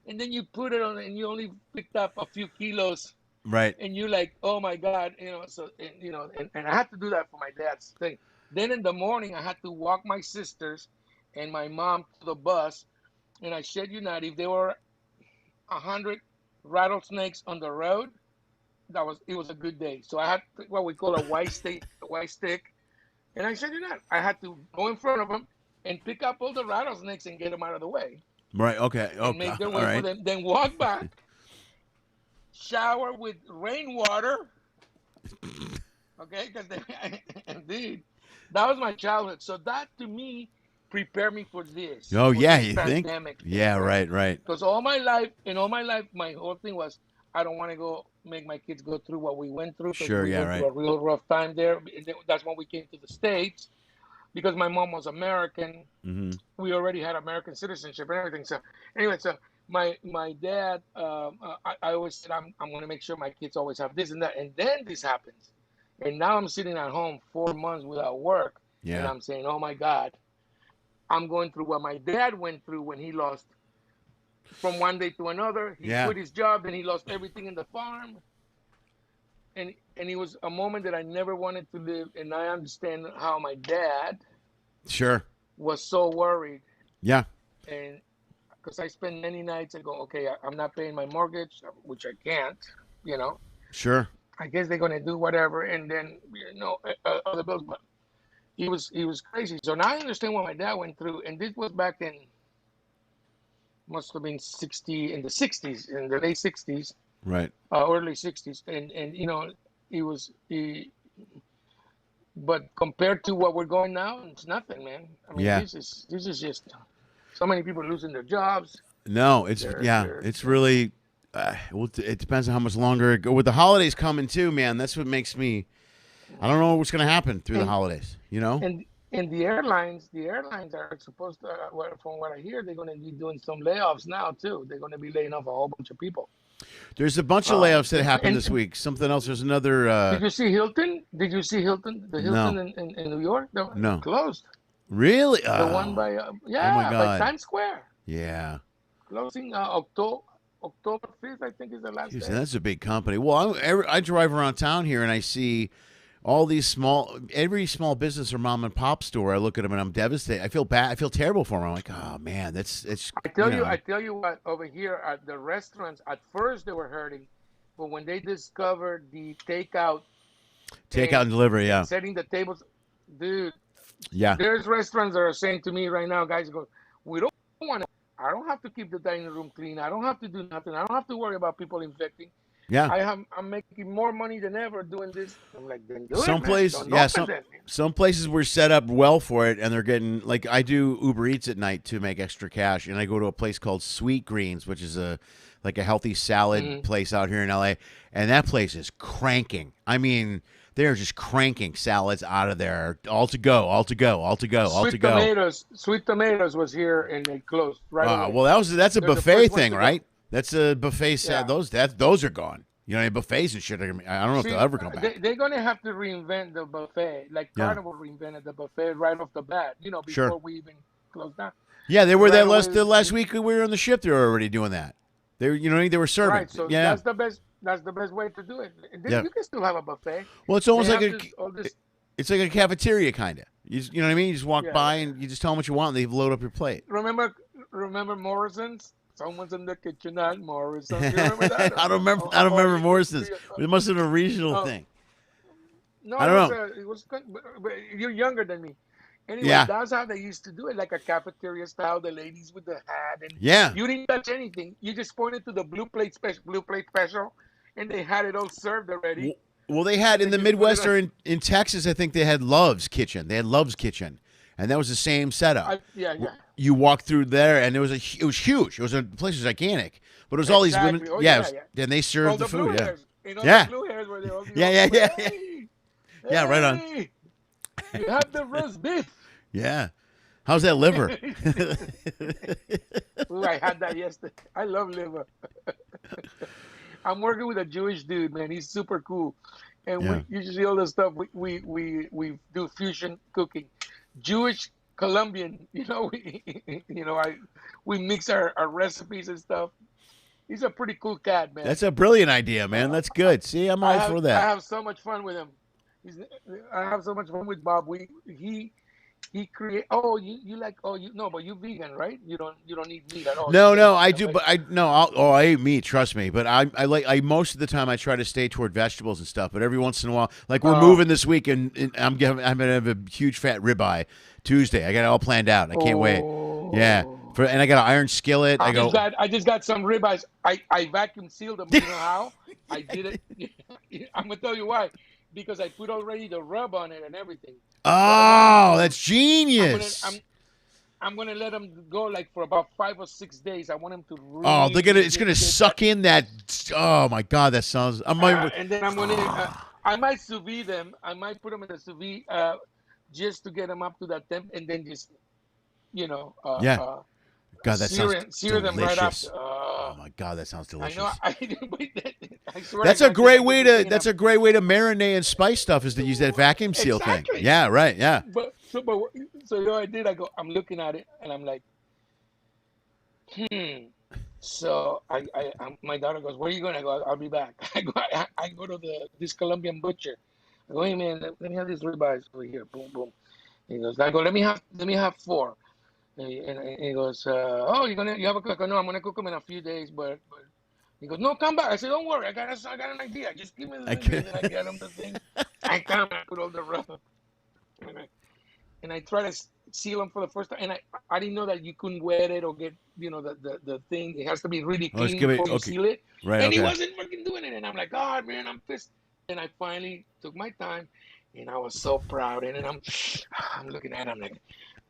and then you put it on and you only picked up a few kilos, Right. and you're like, oh my god, you know. So and I had to do that for my dad's thing. Then in the morning, I had to walk my sisters and my mom to the bus, and I shit you not, if there were 100 rattlesnakes on the road, it was a good day. So I had what we call a white stick, and I said, you know, I had to go in front of them and pick up all the rattlesnakes and get them out of the way, Right. Okay. and Okay. make their All way for right. them. Then walk back, shower with rainwater. Okay, because indeed, that was my childhood. So that to me prepared me for this. Oh for yeah, this you think? pandemic thing, Yeah. Right. Right. Because all my life, my whole thing was I don't want to make my kids go through what we went through, because Sure. we Yeah. went Right. through a real rough time there. That's when we came to the States, because my mom was American. Mm-hmm. We already had American citizenship and everything. So anyway, so my dad, I always said I'm going to make sure my kids always have this and that, and then this happens, and now I'm sitting at home 4 months without work, and Yeah. I'm saying, oh my God, I'm going through what my dad went through when he lost from one day to another. He Yeah. quit his job, and he lost everything in the farm. And it was a moment that I never wanted to live. And I understand how my dad Sure. was so worried. Yeah. And because I spent many nights and go, okay, I'm not paying my mortgage, which I can't, you know. Sure. I guess they're going to do whatever. And then, you know, other bills. But he was crazy. So now I understand what my dad went through. And this was back in, must have been in the 60s, in the late 60s. Right. Early 60s, and you know, but compared to what we're going now, it's nothing, man. I mean, Yeah. this is just so many people losing their jobs. No, it's They're- it's really. Well, it depends on how much longer it go. With the holidays coming too, man. That's what makes me. I don't know what's going to happen through the holidays. You know. And the airlines are supposed to, from what I hear, they're going to be doing some layoffs now too. They're going to be laying off a whole bunch of people. There's a bunch of layoffs that happened and- this week. Something else. There's another. Did you see Hilton? Did you see Hilton? The Hilton No. in New York? No. Closed. Really? The one by my by God. Times Square. Yeah. Closing October 5th, I think, is the last Jeez, day. that's a big company. Well, I drive around town here and I see all these every small business or mom and pop store. I look at them and I'm devastated. I feel bad. I feel terrible for them. I'm like, oh man, it's. I tell you what. Over here at the restaurants, at first they were hurting, but when they discovered the takeout and delivery. Yeah. setting the tables, dude. Yeah. There's restaurants that are saying to me right now, guys, go, we don't want to. I don't have to keep the dining room clean. I don't have to do nothing. I don't have to worry about people infecting. Yeah. I'm making more money than ever doing this. I'm like, then do Some it, man. places, Don't yeah, open then. some places were set up well for it, and they're getting like I do Uber Eats at night to make extra cash, and I go to a place called Sweet Greens, which is a healthy salad place out here in LA, and that place is cranking. I mean, they're just cranking salads out of there, all to go, all to go, all to go, all to go. Sweet tomatoes was here and they closed right away. Well, that's a They're the buffet first ones thing, to go. right? That's a buffet. Yeah. Those are gone. You know, buffets and shit. I don't know if they'll ever come back. They're gonna have to reinvent the buffet, like Yeah. Carnival reinvented the buffet right off the bat. You know, before Sure. we even closed down. Yeah, they were Right there away, last week we were on the ship. They were already doing that. They were serving. Right, so yeah. that's the best. That's the best way to do it. Yeah. You can still have a buffet. Well, it's almost They like have all this. it's like a cafeteria kind of. You know what I mean? You just walk Yeah, by yeah. and you just tell them what you want, and they load up your plate. Remember Morrison's? Someone's in the kitchen at Morrison's. You remember that? I don't remember Morrison's. It must have been a regional thing. No, I don't know. It was. But you're younger than me. Anyway, Yeah. that's how they used to do it, like a cafeteria style. The ladies with the hat, and Yeah. you didn't touch anything. You just pointed to the blue plate special, and they had it all served already. Well, they had in the just put it Midwest on- or in Texas, I think they had Love's Kitchen. They had Love's Kitchen, and that was the same setup. Yeah. You walk through there, and it was huge. The place was gigantic, but it was all these women. Exactly. Oh, yeah, yeah, it was- yeah. and they All served the the blue food. Yeah, hairs. You know, Yeah. the blue hairs where they all Yeah. Hey, Yeah, right on. hey, you have the roast beef. yeah. How's that liver? Ooh, I had that yesterday. I love liver. I'm working with a Jewish dude, man. He's super cool, and Yeah. we usually all the stuff we do fusion cooking, Jewish Colombian. You know, we mix our recipes and stuff. He's a pretty cool cat, man. That's a brilliant idea, man. That's good. See, I'm all for I that. have so much fun with him. I have so much fun with Bob. He create. Oh, you like? Oh, but you vegan, right? You don't eat meat at all. No, I do, but I eat meat. Trust me, but I most of the time I try to stay toward vegetables and stuff. But every once in a while, like we're moving this week, and I'm gonna have a huge fat ribeye Tuesday. I got it all planned out. I can't wait. Yeah, and I got an iron skillet. I just got some ribeyes. I vacuum sealed them. You know how? I did it. I'm gonna tell you why. Because I put already the rub on it and everything. Oh, that's genius. I'm gonna let them go like for about 5 or 6 days. I want them to. Really it's gonna suck in that. Oh my God, that sounds. And then I'm gonna. I might sous vide them. I might put them in the sous vide just to get them up to that temp, and then just, Yeah. God, that sounds sear them right delicious. after. Oh my God, that sounds delicious. I swear. That's a great way to marinate and spice stuff, is to use that vacuum seal thing. Yeah, right. Yeah. So you know what I did? I'm looking at it and I'm like, So my daughter goes, "Where are you going?" I go, "I'll be back." I go to this Colombian butcher. I go, "Hey man, let me have these ribeyes over here." Boom, boom. He goes, "I go, let me have 4." And he goes, "Oh, you have a cook?" I go, "No, I'm gonna cook them in a few days, but." He goes, "No, come back." I said, "Don't worry, I got an idea. Just give me the thing." And I get him the thing. I come and put all the rub, and I try to seal them for the first time. And I didn't know that you couldn't wet it or get the thing. It has to be really clean before you seal it. Right. And he wasn't fucking doing it. And I'm like, "God, man, I'm pissed." And I finally took my time, and I was so proud. And then I'm looking at him like,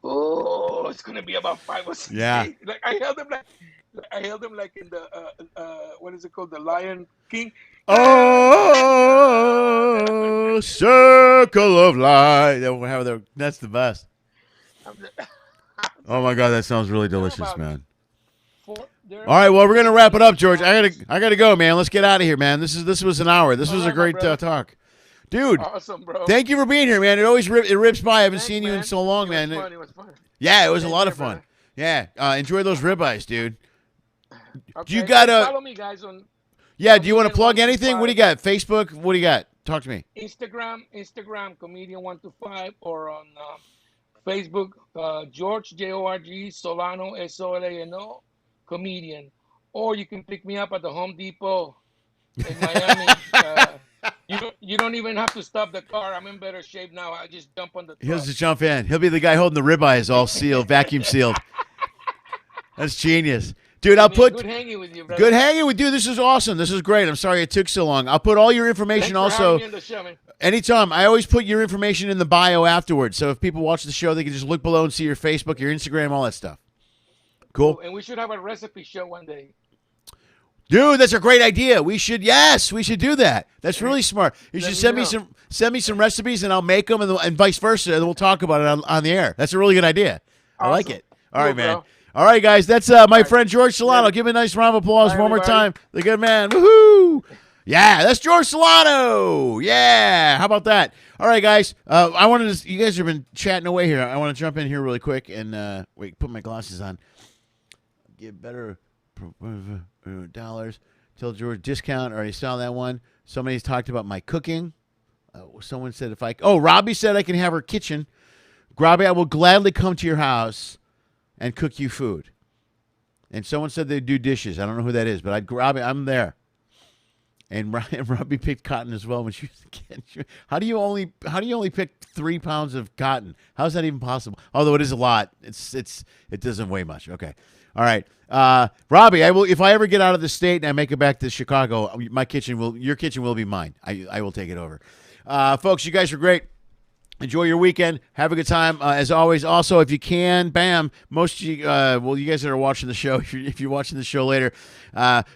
"Oh, it's gonna be about 5 or 6 days." Like I held him like in the what is it called, the Lion King. Oh, circle of light. That's the best. Oh my God, that sounds really delicious, man. All right, well, we're gonna wrap it up, George. I gotta go, man. Let's get out of here, man. This was an hour. This was a great talk, dude. Awesome, bro. Thanp you for being here, man. It rips by. I haven't seen you in so long, man. It was fun. Yeah, it was a lot of fun. Yeah, enjoy those ribeyes, dude. Okay, You gotta follow me, guys, on. Yeah, do you want to plug anything? What do you got? Facebook? What do you got? Talk to me. Instagram, comedian125, or on Facebook, George Jorge Solano Solano, comedian. Or you can pick me up at the Home Depot in Miami. You don't even have to stop the car. I'm in better shape now. I just jump on the truck. He'll just jump in. He'll be the guy holding the ribeyes all sealed, vacuum sealed. That's genius. Dude, I'll put good hanging with you, brother. good hanging with you. This is awesome. This is great. I'm sorry it took so long. I'll put all your information Thanks for also. having me on the show, man. Anytime. I always put your information in the bio afterwards. So if people watch the show, they can just look below and see your Facebook, your Instagram, all that stuff. Cool. Oh, and we should have a recipe show one day. Dude, that's a great idea. We should do that. That's really smart. You should send me some recipes, and I'll make them, and vice versa, and we'll talk about it on the air. That's a really good idea. I like it. All right, man. Bro. All right, guys. That's my friend Jorge Solano. Give him a nice round of applause one more time. The good man. Woohoo! Yeah, that's Jorge Solano. Yeah, how about that? All right, guys. I wanted to. You guys have been chatting away here. I want to jump in here really quick and wait. Put my glasses on. Get better dollars. Tell George discount. Already saw that one. Somebody's talked about my cooking. Someone said Robbie said I can have her kitchen. Robbie, I will gladly come to your house and cook you food. And someone said they do dishes. I don't know who that is, but Robbie, I'm there. And Robbie picked cotton as well when she was a kid. How do you only pick 3 pounds of cotton? How's that even possible? Although it is a lot. It doesn't weigh much. Okay. All right. Robbie, I will, if I ever get out of the state and I make it back to Chicago, your kitchen will be mine. I will take it over. Folks, you guys are great. Enjoy your weekend. Have a good time. As always, also, if you can, bam, most of you, you guys that are watching the show, if you're watching the show later,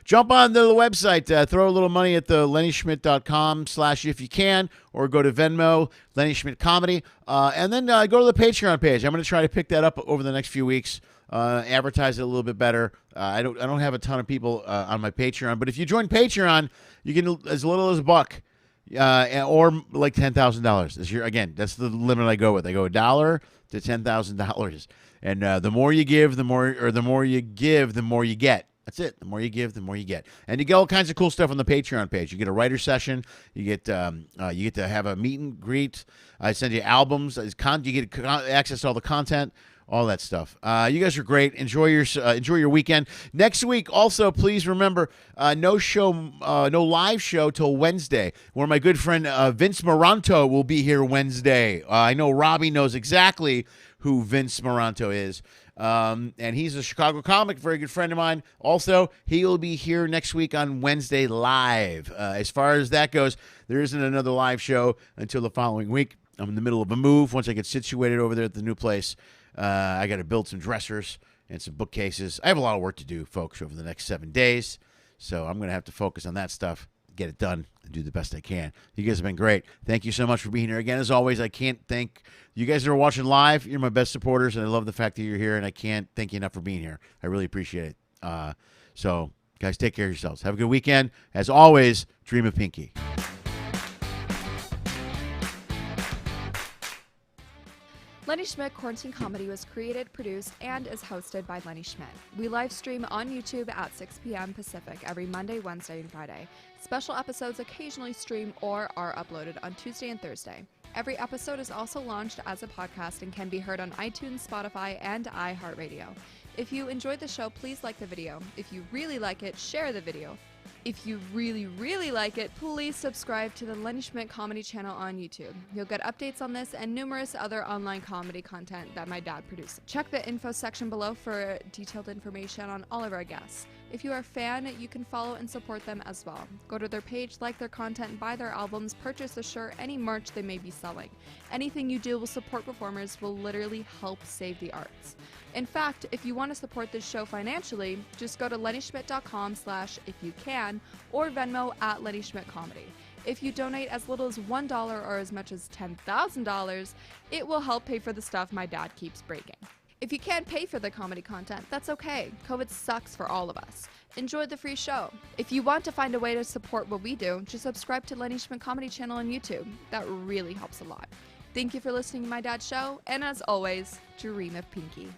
jump on the website, throw a little money at the LennySchmidt.com/if you can, or go to Venmo, Lenny Schmidt Comedy, and then go to the Patreon page. I'm going to try to pick that up over the next few weeks, advertise it a little bit better. I don't have a ton of people on my Patreon, but if you join Patreon, you can, as little as $1. Or like $10,000 this year. Again, that's the limit I go with. I go $1 to $10,000, and the more you give, the more you get. That's it. The more you give, the more you get, and you get all kinds of cool stuff on the Patreon page. You get a writer session. You get to have a meet and greet. I send you albums. You get access to all the content. All that stuff. You guys are great. Enjoy your weekend. Next week, also, please remember, no live show till Wednesday, where my good friend Vince Moranto will be here Wednesday. I know Robbie knows exactly who Vince Moranto is. And he's a Chicago comic, very good friend of mine. Also, he'll be here next week on Wednesday live. As far as that goes, there isn't another live show until the following week. I'm in the middle of a move. Once I get situated over there at the new place, I got to build some dressers and some bookcases. I have a lot of work to do, folks, over the next 7 days. So I'm going to have to focus on that stuff, get it done, and do the best I can. You guys have been great. Thank you so much for being here. Again, as always, I can't thank you guys that are watching live. You're my best supporters, and I love the fact that you're here, and I can't thank you enough for being here. I really appreciate it. So, guys, take care of yourselves. Have a good weekend. As always, dream of Pinky. Lenny Schmidt Quarantine Comedy was created, produced, and is hosted by Lenny Schmidt. We live stream on YouTube at 6 p.m. Pacific every Monday, Wednesday, and Friday. Special episodes occasionally stream or are uploaded on Tuesday and Thursday. Every episode is also launched as a podcast and can be heard on iTunes, Spotify, and iHeartRadio. If you enjoyed the show, please like the video. If you really like it, share the video. If you really, really like it, please subscribe to the Lenny Schmidt Comedy channel on YouTube. You'll get updates on this and numerous other online comedy content that my dad produces. Check the info section below for detailed information on all of our guests. If you are a fan, you can follow and support them as well. Go to their page, like their content, buy their albums, purchase a shirt, any merch they may be selling. Anything you do will support performers, will literally help save the arts. In fact, if you want to support this show financially, just go to LennySchmidt.com/ifyoucan or Venmo at Lenny Schmidt Comedy. If you donate as little as $1 or as much as $10,000, it will help pay for the stuff my dad keeps breaking. If you can't pay for the comedy content, that's okay. COVID sucks for all of us. Enjoy the free show. If you want to find a way to support what we do, just subscribe to Lenny Schmidt Comedy channel on YouTube. That really helps a lot. Thank you for listening to my dad's show, and as always, dream of Pinky.